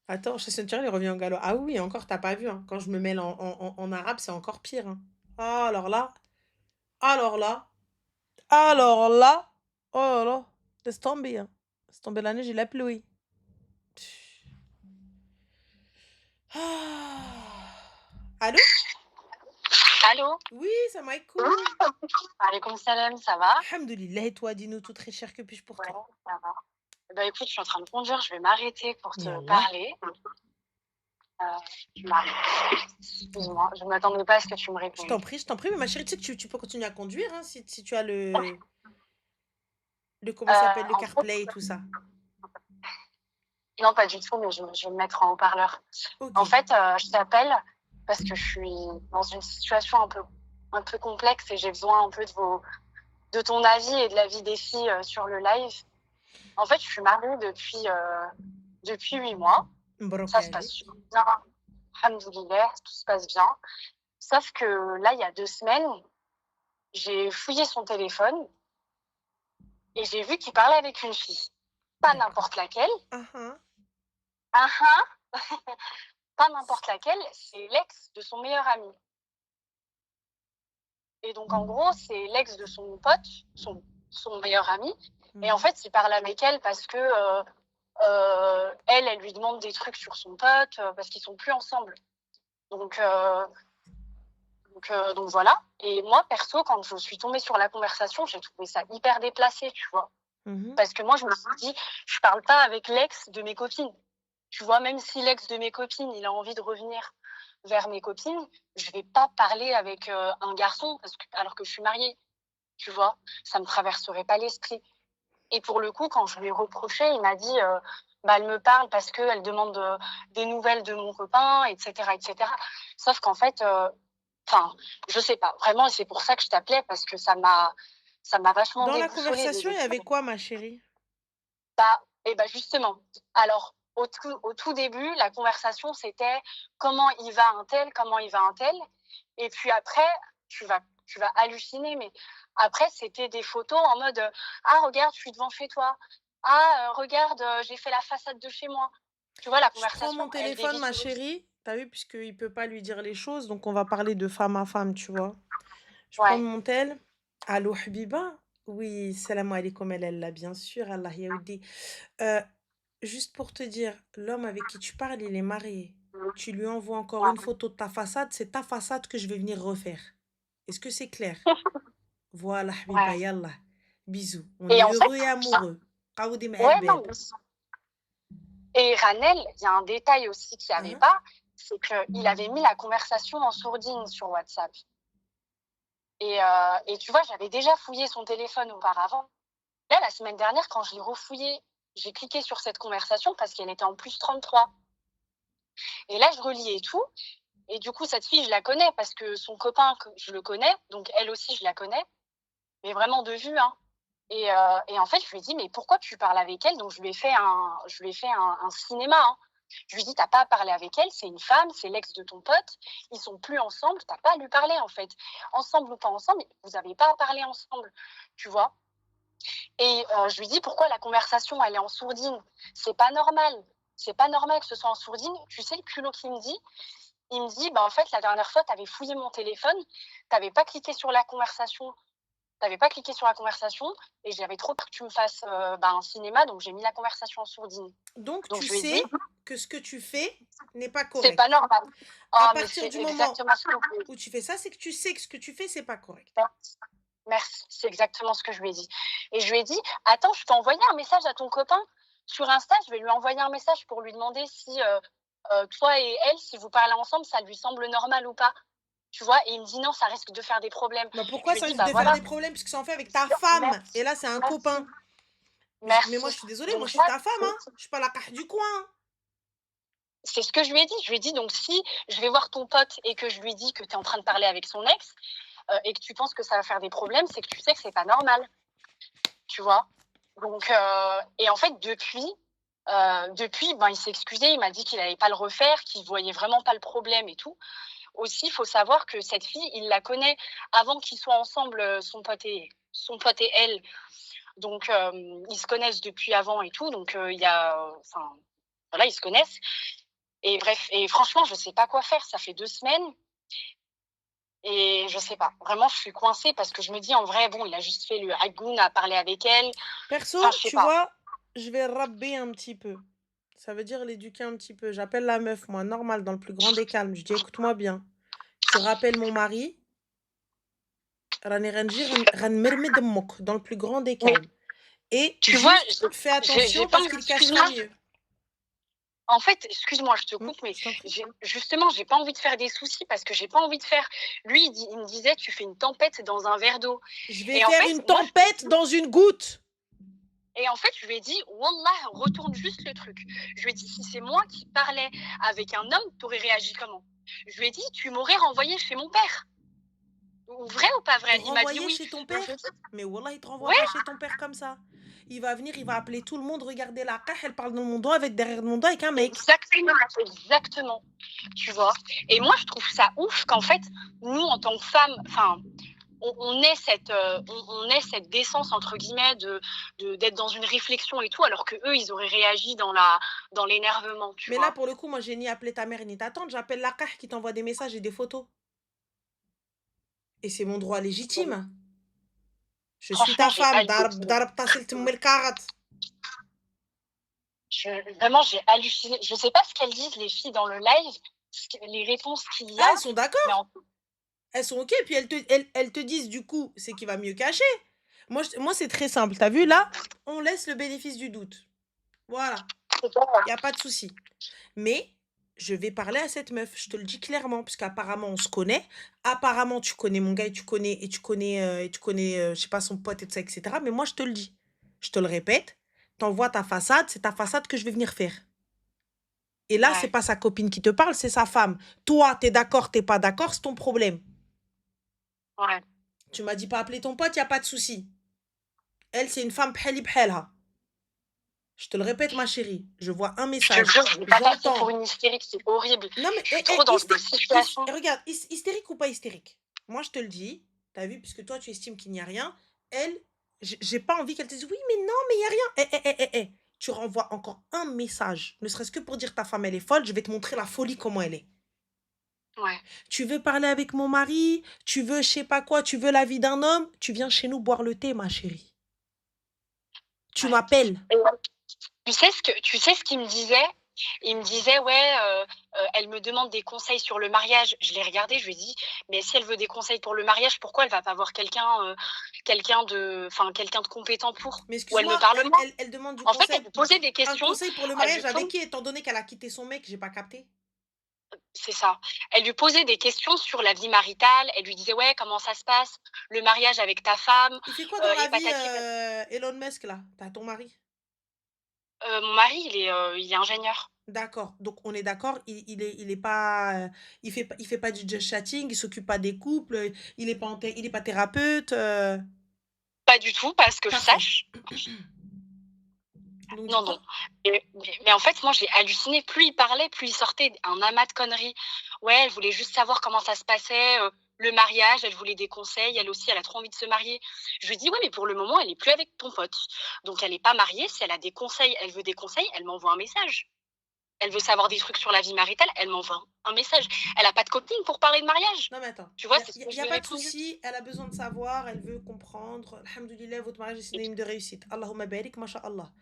Attends, Chasson il revient en galop. Ah oui, encore, t'as pas vu. Hein. Quand je me mêle en arabe, c'est encore pire. Hein. Ah, alors là, alors là, alors là, oh là là, laisse tomber. Hein. Laisse tomber la neige et la pluie. Ah. Allô? Allô? Oui, ça m'a écoute. Alaykoum salam, ça va? Alhamdoulilah, et toi, dis-nous tout très cher, que puis-je pour Ouais, toi? ça va. Bah écoute, je suis en train de conduire, je vais m'arrêter pour te Yallah. parler. Tu m'arrives. Excuse-moi, je ne m'attendais pas à ce que tu me Je t'en répondes. prie, je t'en prie, mais ma chérie, tu sais que tu peux continuer à conduire hein, si tu as comment ça s'appelle, le En fait, CarPlay et tout ça. non, pas du tout, mais je vais me mettre en haut-parleur. Ok. En fait, je t'appelle parce que je suis dans une situation un peu complexe et j'ai besoin un peu de ton avis et de l'avis des filles sur le live. En fait, je suis mariée depuis 8 mois. Ça se passe Mbrokali. super bien. Alhamdoulilah, tout se passe bien. Sauf que là, il y a 2 semaines, j'ai fouillé son téléphone et j'ai vu qu'il parlait avec une fille. Pas D'accord. n'importe laquelle. Ah ah. Ah ah. Pas n'importe laquelle, c'est l'ex de son meilleur ami. Et donc, en gros, c'est l'ex de son pote, son meilleur ami. Et en Mhm. fait, il parle avec elle parce que elle lui demande des trucs sur son pote parce qu'ils sont plus ensemble. Donc voilà. Et moi, perso, quand je suis tombée sur la conversation, j'ai trouvé ça hyper déplacé, tu vois. Mhm. Parce que moi, je me suis dit, je parle pas avec l'ex de mes copines. Tu vois, même si l'ex de mes copines, il a envie de revenir vers mes copines, je vais pas parler avec un garçon alors que je suis mariée. Tu vois, ça me traverserait pas l'esprit. Et pour le coup, quand je lui ai reproché, il m'a dit, elle me parle parce qu'elle demande des nouvelles de mon copain, etc., etc. Sauf qu'en fait, je sais pas. Vraiment, c'est pour ça que je t'appelais parce que ça m'a vachement Dans la déboussolée conversation, il y avait quoi, ma chérie? justement. Alors, au tout début, la conversation, c'était comment il va un tel, comment il va un tel. Et puis après, tu vas halluciner, mais après, c'était des photos en mode ah, regarde, je suis devant chez toi. Ah, regarde, j'ai fait la façade de chez moi. Tu vois, la Je prends conversation, mon elle téléphone, dévie ma sur une. chérie. T'as vu, puisqu'il peut pas lui dire les choses, donc on va parler de femme à femme, tu vois. Je prends Ouais. mon tel. Allô, Habiba? Oui, salam alaikum, là, bien sûr, Allah yaoudi. Euh, Juste pour te dire, l'homme avec qui tu parles, il est marié. Tu lui envoies encore une Ouais. photo de ta façade, c'est ta façade que je vais venir refaire. Est-ce que c'est clair? Voilà, Habiba, Ouais. yallah. Bisous. On Et est en fait, heureux et amoureux. Qaoudi ouais, ma'albab. non, et Ranel, il y a un détail aussi qu'il n'y avait Hein? pas, c'est qu'il avait mis la conversation en sourdine sur WhatsApp. Et tu vois, j'avais déjà fouillé son téléphone auparavant. Là, la semaine dernière, quand je l'ai refouillé, j'ai cliqué sur cette conversation parce qu'elle était en plus 33. Et là, je reliais tout. Et du coup, cette fille, je la connais parce que son copain, je le connais. Donc, elle aussi, je la connais. Mais vraiment de vue, hein. Et en fait, je lui ai dit, mais pourquoi tu parles avec elle? Donc, je lui ai fait un cinéma, hein. Je lui ai dit, t'as pas à parler avec elle, c'est une femme, c'est l'ex de ton pote, ils sont plus ensemble, t'as pas à lui parler, en fait. Ensemble ou pas ensemble, vous avez pas à parler ensemble, tu vois. Et je lui dis, pourquoi la conversation, elle est en sourdine? C'est pas normal. C'est pas normal que ce soit en sourdine. Tu sais, le culot qu'il me dit, il me dit, en fait, la dernière fois, tu avais fouillé mon téléphone, tu n'avais pas cliqué sur la conversation. T'avais pas cliqué sur la conversation et j'avais trop peur que tu me fasses un cinéma, donc j'ai mis la conversation en sourdine. Donc, Donc tu je lui ai dit, sais que ce que tu fais n'est pas c'est pas correct. normal. À Oh, mais partir c'est du moment exactement ce que je lui ai où tu fais ça, c'est que tu sais que ce que tu fais, c'est pas correct. dit. Merci, c'est exactement ce que je lui ai dit. Et je lui ai dit, attends, je peux envoyer un message à ton copain sur Insta, je vais lui envoyer un message pour lui demander si toi et elle, si vous parlez ensemble, ça lui semble normal ou pas. Tu vois, et il me dit non, ça risque de faire des problèmes. Bah Je pourquoi lui ai ça dit, risque de faire voilà, des problèmes puisque ça en fait avec ta femme merci, et là c'est un merci, copain. Mais moi merci. je suis désolée, moi Donc je suis là, ta femme, hein. Je suis pas la cache du coin, hein. c'est ce que je lui ai dit. Je lui ai dit, donc si je vais voir ton pote et que je lui dis que tu es en train de parler avec son ex et que tu penses que ça va faire des problèmes, c'est que tu sais que c'est pas normal. Tu vois. Donc, et en fait, depuis, il s'est excusé, il m'a dit qu'il n'allait pas le refaire, qu'il voyait vraiment pas le problème et tout. Aussi, il faut savoir que cette fille, il la connaît avant qu'ils soient ensemble, son pote et elle. Donc, ils se connaissent depuis avant et tout. Donc, voilà, ils se connaissent. Et bref, et franchement, je sais pas quoi faire. Ça fait 2 semaines. Et je sais pas. Vraiment, je suis coincée parce que je me dis, en vrai, bon, il a juste fait le hagoun à parler avec elle. Perso, Enfin, je sais tu pas. vois, je vais rabber un petit peu. Ça veut dire l'éduquer un petit peu. J'appelle la meuf, moi, normal, dans le plus grand des calmes. Je dis, écoute-moi bien. Tu rappelles mon mari, rani ranji, ranmermed mok, dans le plus grand des Mais calmes. Et tu vois, juste fais j'ai attention pas, parce qu'il cacherait excuse-moi, mieux. En fait, excuse-moi, je te coupe, mais Je t'en prie. justement, j'ai pas envie de faire des soucis parce que j'ai pas envie de faire. Lui, il me disait, tu fais une tempête dans un verre d'eau. Je vais Et en faire fait, une moi, tempête dans une goutte. et en fait, je lui ai dit, Wallah, retourne juste le truc. Je lui ai dit, si c'est moi qui parlais avec un homme, t'aurais réagi comment? Je lui ai dit, tu m'aurais renvoyé chez mon père. Vrai ou pas vrai? Il m'a dit Renvoyer oui. chez ton Donc, père? je dis, Mais Wallah, il te renvoie ouais, pas chez ton père comme ça. Il va venir, il va appeler tout le monde. Regardez la cache, elle parle dans mon dos avec derrière mon dos avec un mec. exactement. Tu vois? Et moi, je trouve ça ouf qu'en fait, nous, en tant que femmes, enfin, on ait cette décence entre guillemets d'être dans une réflexion et tout, alors que eux, ils auraient réagi dans l'énervement, tu Mais vois. là, pour le coup, moi, j'ai ni appelé ta mère ni ta tante. J'appelle la cache qui t'envoie des messages et des photos. Et c'est mon droit légitime. Je suis Franchement, ta j'ai femme. halluciné. Vraiment, j'ai halluciné. Je sais pas ce qu'elles disent les filles dans le live, les réponses qu'il y Ah, a, elles sont mais d'accord. Elles sont OK. Puis elles te disent, du coup, c'est qui va mieux cacher. Moi, c'est très simple. T'as vu, là, on laisse le bénéfice du doute. Voilà. Il n'y a pas de souci. Mais je vais parler à cette meuf, je te le dis clairement, puisqu'apparemment on se connaît. Apparemment, tu connais mon gars et tu connais, je sais pas, son pote et tout ça, etc. Mais moi, je te le dis. Je te le répète. T'envoies ta façade, c'est ta façade que je vais venir faire. Et là, c'est ouais, pas sa copine qui te parle, c'est sa femme. Toi, t'es d'accord, t'es pas d'accord, c'est ton problème. ouais. Tu m'as dit pas appeler ton pote, y a pas de souci. Elle, c'est une femme bhali bhalha. Je te le répète, ma chérie. Je vois un Je te message. jure, je vais pas passer pour J'entends. une hystérique, c'est horrible. Non, mais Je suis trop dans une situation. regarde, hystérique ou pas hystérique. Moi, je te le dis, t'as vu, puisque toi, tu estimes qu'il n'y a rien. Elle, j'ai pas envie qu'elle te dise oui, mais non, mais il n'y a rien. Tu renvoies encore un message, ne serait-ce que pour dire ta femme, elle est folle. Je vais te montrer la folie, comment elle est. Ouais. Tu veux parler avec mon mari, tu veux je sais pas quoi, tu veux la vie d'un homme, tu viens chez nous boire le thé, ma chérie. Tu Ouais. m'appelles. Tu sais ce qu'il me disait? Il me disait, ouais, elle me demande des conseils sur le mariage. Je l'ai regardé, je lui ai dit, mais si elle veut des conseils pour le mariage, pourquoi elle va pas voir quelqu'un de compétent pour? Mais Ou elle me excuse-moi, parle de moi? elle demande du En fait, conseil. elle me posait des Un questions. conseil pour le Elle lui mariage avec pose- qui, étant donné qu'elle a quitté son mec, j'ai pas capté. C'est ça. Elle lui posait des questions sur la vie maritale. Elle lui disait, ouais, comment ça se passe? Le mariage avec ta femme? Il fait quoi dans la Et vie, patati Elon Musk, là? T'as ton mari? mon mari, il est ingénieur. D'accord. Donc, on est d'accord, il est pas, il fait pas du just chatting, il s'occupe pas des couples, il est pas thérapeute. Pas du tout, parce que je Parfait. sache. Donc, Non, dis-moi. non. Mais en fait, moi, j'ai halluciné. Plus il parlait, plus il sortait un amas de conneries. Ouais, elle voulait juste savoir comment ça se passait, le mariage, elle voulait des conseils. Elle aussi, elle a trop envie de se marier. Je lui dis, ouais, mais pour le moment, elle est plus avec ton pote. Donc, elle n'est pas mariée. Si elle a des conseils, elle veut des conseils, elle m'envoie un message. Elle veut savoir des trucs sur la vie maritale, elle m'envoie un message. Elle n'a pas de copine pour parler de mariage. Non, mais attends. Tu vois, c'est ce que Il je y a lui ai pas de répondu. souci, elle a besoin de savoir, elle veut comprendre. Alhamdoulilah, votre mariage est synonyme de réussite. Allahumma barik, masha'Allah.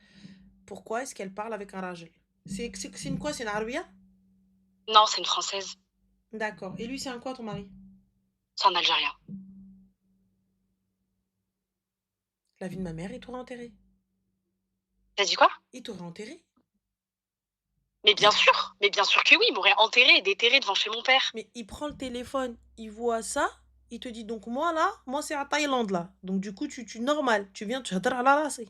Pourquoi est-ce qu'elle parle avec un rajel? C'est une quoi? C'est une arabiya? Non, c'est une Française. D'accord. Et lui, c'est un quoi, ton mari? C'est un Algérien. La vie de ma mère, il t'aurait enterré. T'as dit quoi? Il t'aurait enterré. Mais bien sûr que oui, il m'aurait enterré et déterré devant chez mon père. Mais il prend le téléphone, il voit ça, il te dit donc moi là, moi c'est à Thaïlande là. Donc du coup tu normal, tu viens, tu hadar ala rasé.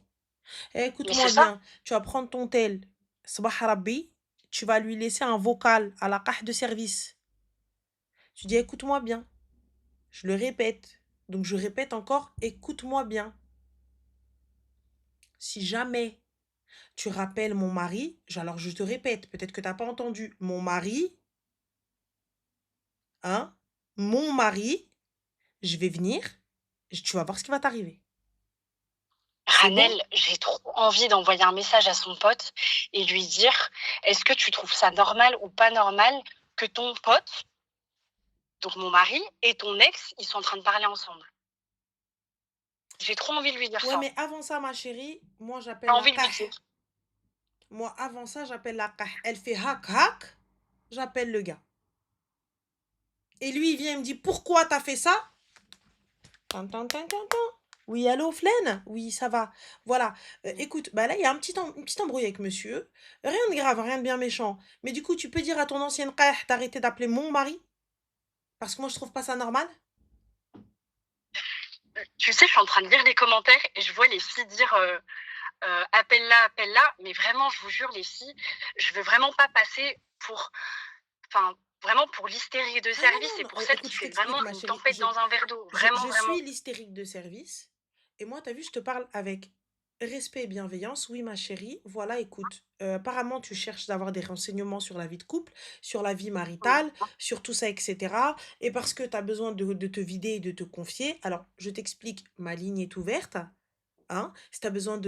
Écoute-moi c'est ça. bien, tu vas prendre ton tel, Sabah Rabbi, tu vas lui laisser un vocal à la carte de service. Tu dis écoute-moi bien. Je le répète. Donc je répète encore, écoute-moi bien. Si jamais tu rappelles mon mari, alors je te répète, peut-être que tu n'as pas entendu, mon mari, hein, mon mari, je vais venir, tu vas voir ce qui va t'arriver. C'est bon? Ranel, j'ai trop envie d'envoyer un message à son pote et lui dire, est-ce que tu trouves ça normal ou pas normal que ton pote, donc mon mari, et ton ex, ils sont en train de parler ensemble? J'ai trop envie de lui dire Ouais, ça. mais avant ça, ma chérie, moi j'appelle J'ai la envie de lui CAH. dire. Moi, avant ça, j'appelle la CAH. Elle fait hack hack, j'appelle le gars. Et lui, il vient, il me dit pourquoi t'as fait ça? Tan, tan, tan, tan, tan. Oui, allô, Flaine? Oui, ça va. Voilà. Oui. Écoute, bah là, il y a une petite embrouille avec monsieur. Rien de grave, rien de bien méchant. Mais du coup, tu peux dire à ton ancienne qah d'arrêter d'appeler mon mari? Parce que moi, je trouve pas ça normal. Tu sais, je suis en train de lire les commentaires et je vois les filles dire appelle-la, appelle-la. Mais vraiment, je vous jure, les filles, je veux vraiment pas passer pour, enfin, vraiment pour l'hystérique de Ah non, service non, et non. pour celle Écoute, qui je fait t'explique, vraiment ma une chérie. tempête dans un verre d'eau. Vraiment, Je vraiment. suis l'hystérique de service. Et moi, t'as vu, je te parle avec respect et bienveillance. Oui, ma chérie. Voilà, écoute. Apparemment, tu cherches d'avoir des renseignements sur la vie de couple, sur la vie Oui. maritale, sur tout ça, etc. Et parce que tu as besoin de te vider et de te confier. Alors, je t'explique, ma ligne est ouverte. Hein, si tu as besoin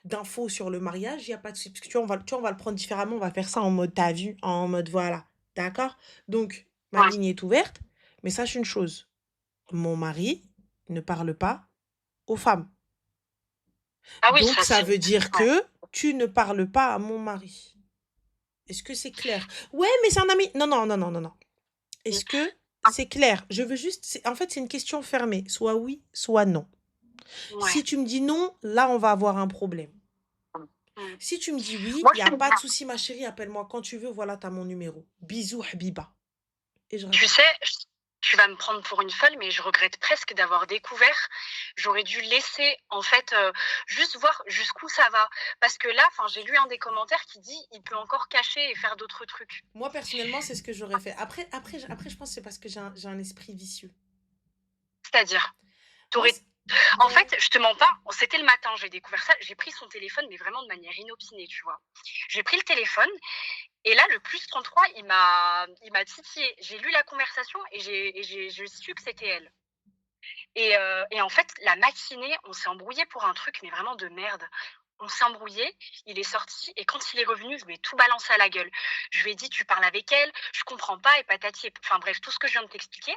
d'infos sur le mariage, il n'y a pas de souci. Parce que tu vois, on va le prendre différemment. On va faire ça en mode t'as vu, en mode voilà. D'accord? Donc, ma Ouais. ligne est ouverte. Mais sache une chose. Mon mari ne parle pas aux femmes. Ah oui, Donc, ça ça c'est. veut dire Ouais. que tu ne parles pas à mon mari. Est-ce que c'est clair? Ouais, mais c'est un ami. Non, non, non, non, non, non. Mm. Est-ce que c'est clair? Je veux juste. En fait, c'est une question fermée. Soit oui, soit non. Ouais. Si tu me dis non, là, on va avoir un problème. Mm. Si tu me dis oui, Moi, il n'y je a suis pas de souci, ma chérie, appelle-moi quand tu veux. Voilà, tu as mon numéro. Bisous, Habiba. Et je Tu raccroche. sais, tu vas me prendre pour une folle, mais je regrette presque d'avoir découvert. J'aurais dû laisser, en fait, juste voir jusqu'où ça va. Parce que là, enfin, j'ai lu un des commentaires qui dit il peut encore cacher et faire d'autres trucs. Moi, personnellement, c'est ce que j'aurais fait. Après, je pense que c'est parce que j'ai un esprit vicieux. C'est-à-dire, Moi, t'aurais. En ouais. fait, je te mens pas, c'était le matin, j'ai découvert ça. J'ai pris son téléphone, mais vraiment de manière inopinée, tu vois. J'ai pris le téléphone, et là, le plus 33, il m'a titillé. J'ai lu la conversation et j'ai su que c'était elle. Et en fait, la matinée, on s'est embrouillé pour un truc, mais vraiment de merde. On s'est embrouillé, il est sorti, et quand il est revenu, je lui ai tout balancé à la gueule. Je lui ai dit, tu parles avec elle, je comprends pas, et patati. Enfin bref, tout ce que je viens de t'expliquer.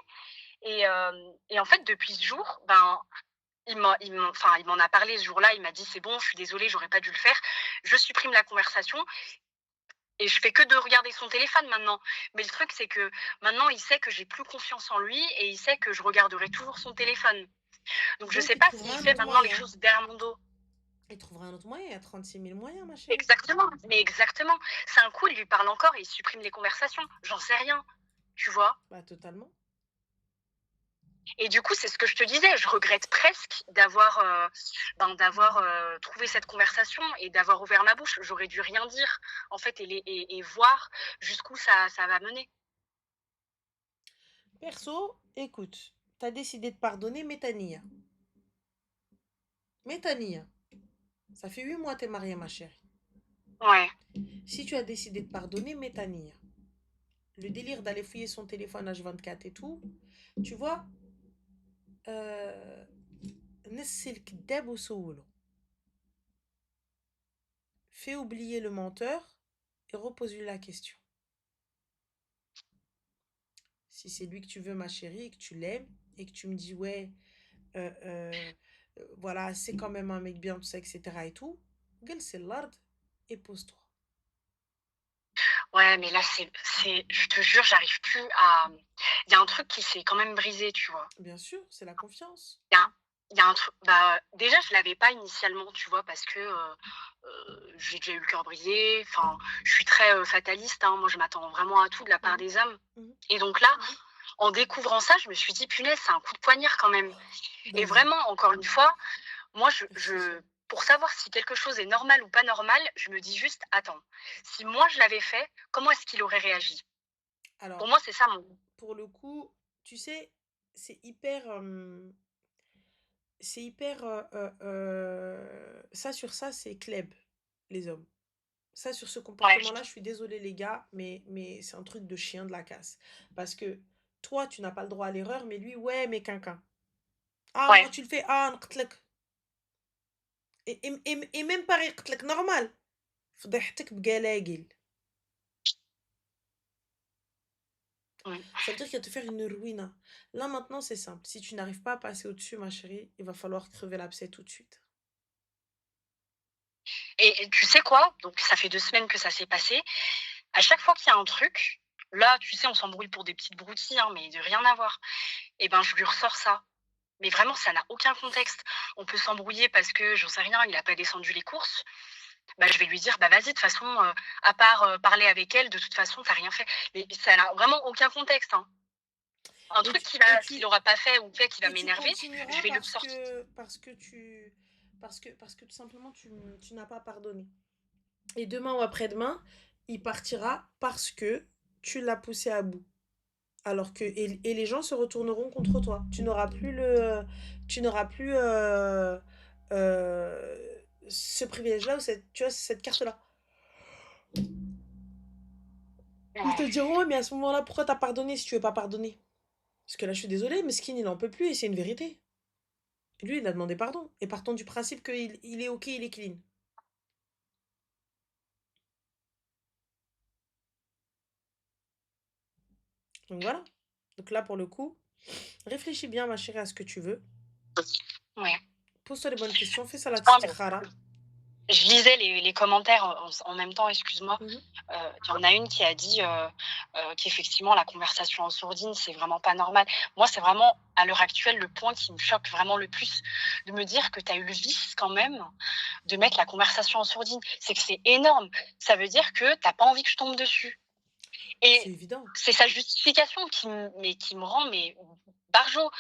Et en fait, depuis ce jour, ben, il m'en a parlé ce jour-là, il m'a dit, c'est bon, je suis désolée, j'aurais pas dû le faire. Je supprime la conversation, et je fais que de regarder son téléphone maintenant. Mais le truc, c'est que maintenant, il sait que j'ai plus confiance en lui, et il sait que je regarderai toujours son téléphone. Donc je Donc, sais il pas trouvera s'il un fait autre maintenant les moyen. choses derrière mon dos. Il trouvera un autre moyen. Il y a 36 000 moyens, ma chérie. Exactement, mais exactement. C'est un coup, il lui parle encore et il supprime les conversations. J'en sais rien, tu vois. Bah, totalement. Et du coup, c'est ce que je te disais. Je regrette presque d'avoir trouvé cette conversation et d'avoir ouvert ma bouche. J'aurais dû rien dire, en fait, et voir jusqu'où ça va mener. Perso, écoute, t'as décidé de pardonner, mais t'as nié. Mais t'as nié. Ça fait 8 mois que t'es mariée, ma chérie. Ouais, Si tu as décidé de pardonner, mais t'as nié. Le délire d'aller fouiller son téléphone H24 et tout, tu vois, نسي الكذاب وسولو. Fais oublier le menteur et repose-lui la question. Si c'est lui que tu veux, ma chérie, et que tu l'aimes, et que tu me dis, ouais, euh, euh, voilà, c'est quand même un mec bien, tout ça, etc. et tout, gueule, c'est l'ard et pose-toi. ouais, mais là, je te jure, j'arrive plus à. Il y a un truc qui s'est quand même brisé, tu vois. Bien sûr, c'est la confiance. Il y a il y a un truc, bah, déjà, je l'avais pas initialement, tu vois? Parce que, j'ai déjà eu le cœur brisé, enfin, je suis très, fataliste, hein. Moi, je m'attends vraiment à tout de la part Mhm, des hommes, mhm. et donc là, en découvrant ça, je me suis dit: «Punaise, c'est un coup de poignard quand même», et Ben oui, vraiment, encore une fois, moi, c'est ça. pour savoir si quelque chose est normal ou pas normal, je me dis juste: «Attends, si moi je l'avais fait, comment est-ce qu'il aurait réagi?» Pour Alors, moi, c'est ça mon. pour le coup, tu sais, c'est hyper, ça sur ça, c'est Kleb, les hommes. Ça, sur ce Ouais, comportement-là, je suis désolée, les gars, mais c'est un truc de chien de la casse. Parce que toi, tu n'as pas le droit à l'erreur, mais lui, ouais, mais quinquin. Ah, moi, ouais. tu le fais, ah, نقتلك. Et même pas يقتلك, normal. فضحتك بقلاقل. Mmh. Ça veut dire qu'il va te faire une ruina. Là, maintenant, c'est simple. Si tu n'arrives pas à passer au-dessus, ma chérie, il va falloir crever l'abcès tout de suite. Et tu sais quoi? Donc ça fait 2 semaines que ça s'est passé. À chaque fois qu'il y a un truc, là, tu sais, on s'embrouille pour des petites broutilles, hein, mais de rien à voir. Et ben, je lui ressors ça. Mais vraiment, ça n'a aucun contexte. On peut s'embrouiller parce que, j'en sais rien, il a pas descendu les courses. Bah, je vais lui dire: «Bah, vas-y, de toute façon, à part, parler avec elle, de toute façon, tu rien fait». Mais ça n'a vraiment aucun contexte, hein. Un Et truc tu, et qu'il tu, aura pas fait ou fait qui va et tu m'énerver, je continueras vais le sortir. parce que tout simplement tu n'as pas pardonné. Et demain ou après-demain, il partira parce que tu l'as poussé à bout. Alors que et les gens se retourneront contre toi. Tu n'auras plus ce privilège-là ou tu vois, cette carte-là. Ils te Ouais. diront, ouais, mais à ce moment-là, pourquoi t'as pardonné si tu veux pas pardonner? Parce que là, je suis désolée, mais Skin, il en peut plus et c'est une vérité. Lui, il a demandé pardon. Et partons du principe qu'il est ok, il est clean. Donc voilà. Donc là, pour le coup, réfléchis bien, ma chérie, à ce que tu veux. Ouais. Pose-toi les bonnes questions, fais ça la Non, mais tikhara. je lisais les commentaires en même temps, excuse-moi. Mhm. Il y en a une qui a dit qu'effectivement, la conversation en sourdine, c'est vraiment pas normal. Moi, c'est vraiment, à l'heure actuelle, le point qui me choque vraiment le plus, de me dire que tu as eu le vice quand même de mettre la conversation en sourdine. C'est que c'est énorme. Ça veut dire que tu pas envie que je tombe dessus. C'est Et évident. c'est sa justification qui me rend barjo.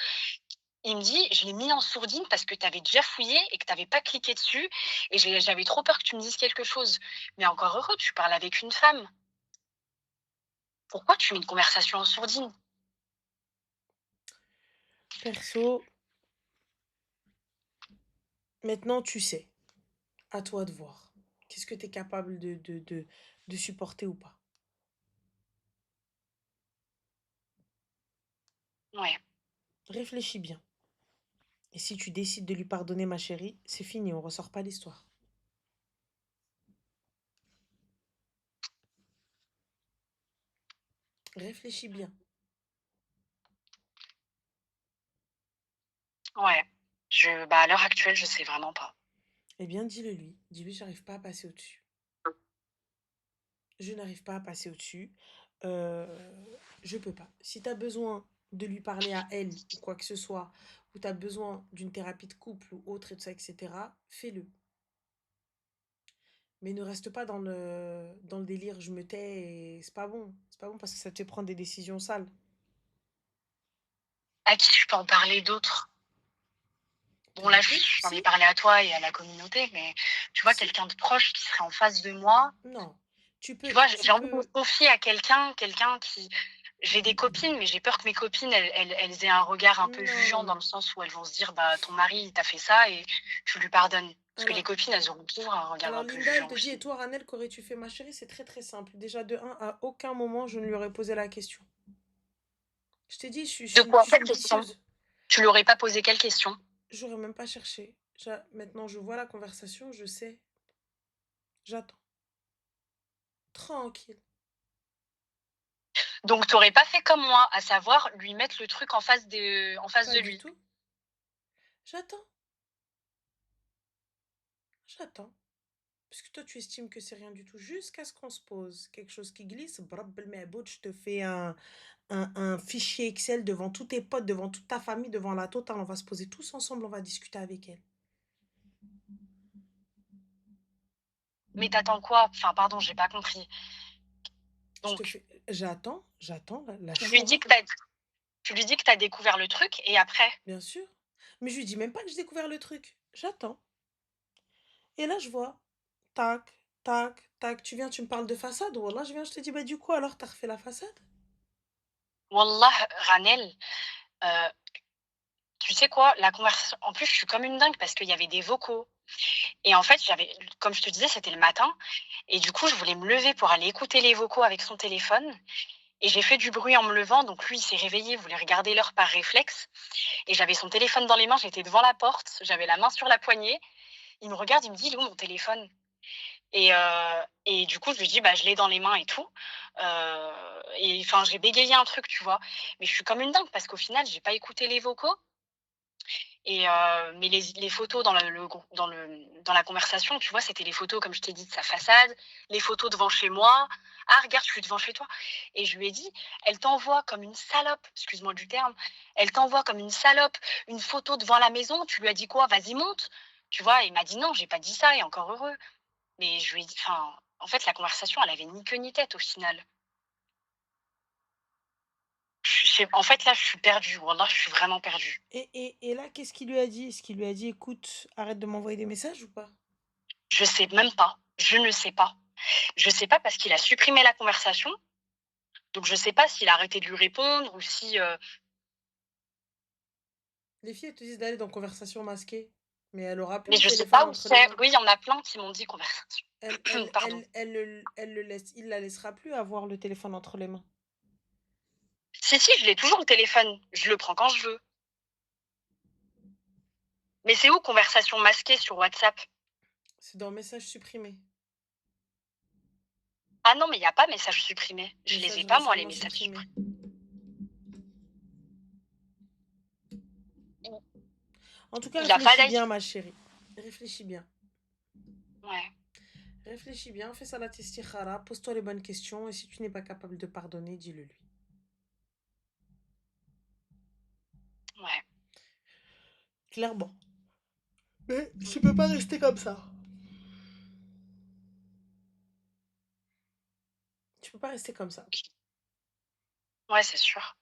Il me dit: «Je l'ai mis en sourdine parce que tu avais déjà fouillé et que tu avais pas cliqué dessus et j'avais trop peur que tu me dises quelque chose». Mais encore heureux, tu parles avec une femme. Pourquoi tu mets une conversation en sourdine? Perso, maintenant tu sais. À toi de voir. Qu'est-ce que tu es capable de supporter ou pas. Ouais, Réfléchis bien. Et si tu décides de lui pardonner, ma chérie, c'est fini, on ressort pas l'histoire. Réfléchis bien. ouais. À l'heure actuelle, je sais vraiment pas. Eh bien, dis-le lui. Dis-lui, j'arrive pas à passer au-dessus. Je n'arrive pas à passer au-dessus. Euh, je peux pas. Si tu as besoin de lui parler à elle ou quoi que ce soit, ou tu as besoin d'une thérapie de couple ou autre, et tout ça, etc., fais-le. Mais ne reste pas dans le délire, je me tais et c'est pas bon. C'est pas bon parce que ça te fait prendre des décisions sales. À qui je peux en parler d'autre? Bon là, Thérapie, j'en ai psy? parlé à toi et à la communauté, mais tu vois, Psy? quelqu'un de proche qui serait en face de moi, Non. tu vois, Tu j'ai envie de me peux. confier à quelqu'un qui j'ai des copines, mais j'ai peur que mes copines, elles aient un regard un peu Non, non, jugeant dans non. le sens où elles vont se dire: «Bah, ton mari, il t'a fait ça et tu lui pardonnes». Parce que les Alors, copines, elles auront toujours un regard alors un peu Linda, elle jugeant te dit, et aussi. toi, Ranel, qu'aurais-tu fait, ma chérie? C'est très très simple. Déjà, de un, à aucun moment, je ne lui aurais posé la question. Je t'ai dit, De quoi? je suis Quelle une question? vicieuse. Tu lui aurais pas posé quelle question? J'aurais même pas cherché. Maintenant, je vois la conversation, je sais. J'attends. Tranquille. Donc tu aurais pas fait comme moi, à savoir lui mettre le truc en face Pas de du lui. tout. J'attends. J'attends. Parce que toi, tu estimes que c'est rien du tout. Jusqu'à ce qu'on se pose. Quelque chose qui glisse. Brab, el mehboud, je te fais un fichier Excel devant tous tes potes, devant toute ta famille, devant la totale. On va se poser tous ensemble, on va discuter avec elle. Mais t'attends quoi? Enfin, pardon, j'ai pas compris. Je te Donc fais. J'attends la tu lui dis choura. que tu lui dis que tu as découvert le truc et après? Bien sûr. Mais je lui dis même pas que j'ai découvert le truc. J'attends. Et là, je vois. Tac, tac, tac. Tu viens, tu me parles de façade. Ou là, je viens, je te dis, bah du coup, alors, t'as refait la façade? Wallah, Ranel, heu, tu sais quoi? La conversation en plus, je suis comme une dingue parce qu'il y avait des vocaux et en fait, comme je te disais, c'était le matin et du coup, je voulais me lever pour aller écouter les vocaux avec son téléphone et j'ai fait du bruit en me levant, donc lui, il s'est réveillé, il voulait regarder l'heure par réflexe et j'avais son téléphone dans les mains, j'étais devant la porte, j'avais la main sur la poignée. Il me regarde, il me dit: «Il est où mon téléphone?» Et du coup, je lui dis: «Bah, je l'ai dans les mains et tout». Et enfin, j'ai bégayé un truc, tu vois? Mais je suis comme une dingue parce qu'au final, j'ai pas écouté les vocaux mais les photos dans la conversation, tu vois, c'était les photos, comme je t'ai dit, de sa façade, les photos devant chez moi, Ah, regarde, je suis devant chez toi. Et je lui ai dit, elle t'envoie comme une salope, excuse-moi du terme, elle t'envoie comme une salope une photo devant la maison. Tu lui as dit quoi? Vas-y, monte. Tu vois, il m'a dit non, j'ai pas dit ça, et encore heureux. Mais je lui ai dit, enfin, en fait, la conversation, elle avait ni queue ni tête au final. En fait, là, je suis perdue. Wallah, je suis vraiment perdue. Et là, qu'est-ce qu'il lui a dit? Est-ce qu'il lui a dit, écoute, arrête de m'envoyer des messages ou pas? Je sais même pas. Je ne sais pas. Je sais pas parce qu'il a supprimé la conversation. Donc, je sais pas s'il a arrêté de lui répondre ou si. Les filles, elles te disent d'aller dans conversation masquée, mais elle aura plus Mais le je sais téléphone pas où entre les c'est. mains. Oui, il y en a plein qui m'ont dit conversation. Pardon. Elle le laisse, il la laissera plus avoir le téléphone entre les mains. Si, je l'ai toujours le téléphone. Je le prends quand je veux. Mais c'est où conversation masquée sur WhatsApp? C'est dans message supprimé. Ah non, mais il n'y a pas message supprimé. Je les Message ai pas, moi, les récemment messages supprimé. supprimés. En tout cas, Il a pas réfléchis bien, d'ID. ma chérie. Réfléchis bien. Ouais. Réfléchis bien, fais ça la testikhara, pose-toi les bonnes questions et si tu n'es pas capable de pardonner, dis-le lui. Ouais. Clairement. Mais tu peux pas rester comme ça. Tu peux pas rester comme ça. Ouais, c'est sûr.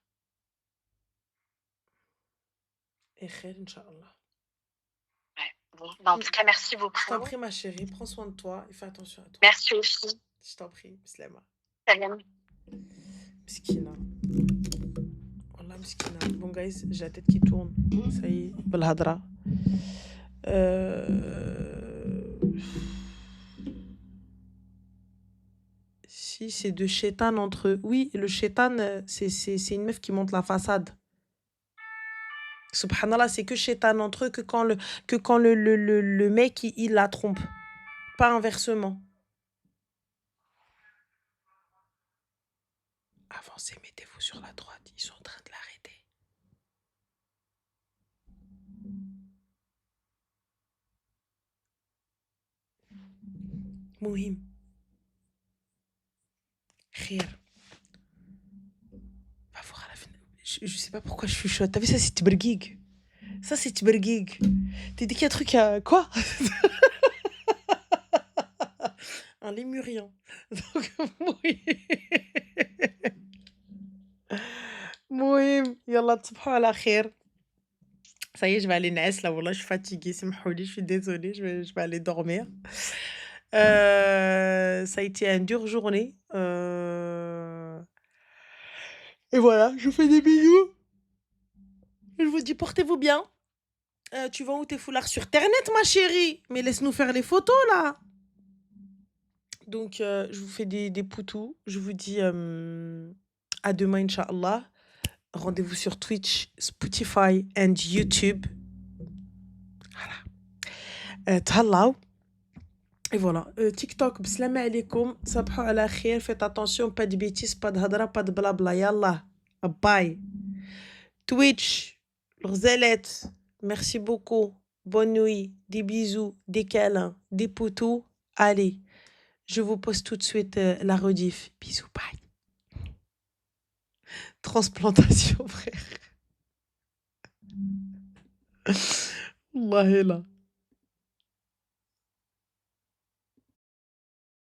Et khair, Inch'Allah. Ouais. Bon, bah, en tout cas, merci beaucoup. Je t'en prie, ma chérie, prends soin de toi et fais attention à toi. Merci aussi. Je t'en prie, Slema. Salam. Miskina. Wallah, miskina. Bon, guys, j'ai la tête qui tourne. Ça y est, Belhadra. Si, c'est de chétan entre eux. Oui, le chétan, c'est une meuf qui monte la façade. Subhanallah, c'est que chétan entre eux que quand le mec, il la trompe. Pas inversement. Avancez, mettez-vous sur la droite. Ils sont en train de l'arrêter. Mouhim. Khir. Va voir à la fin. Je sais pas pourquoi je suis chaude. T'as vu ça, c'est Tbergig. Ça, c'est Tbergig. T'as dit qu'il y a un truc à... Quoi? Un lémurien. Donc, Mouhim. Yallah, tsubhou ala khir. Ça y est, je vais aller naître là. Wallah, je suis fatiguée. C'est je suis désolée. Je vais aller dormir. Ça a été une dure journée. Et voilà, je vous fais des bisous. Je vous dis, portez-vous bien. Tu vas où tes foulards sur Internet, ma chérie? Mais laisse-nous faire les photos, là. Donc, je vous fais des poutous. Je vous dis à demain, Inch'Allah. Rendez-vous sur Twitch, Spotify et YouTube. Voilà. Thallaw. Et voilà. TikTok, bislam alaikum. Sabhou ala khair. Faites attention, pas de bêtises, pas de hadra, pas de blabla. Yallah. Bye. Twitch, Rzelette. Merci beaucoup. Bonne nuit. Des bisous, des câlins, des poutous. Allez, je vous poste tout de suite la rediff. Bisous, bye. Transplantation, frère. Allah est là.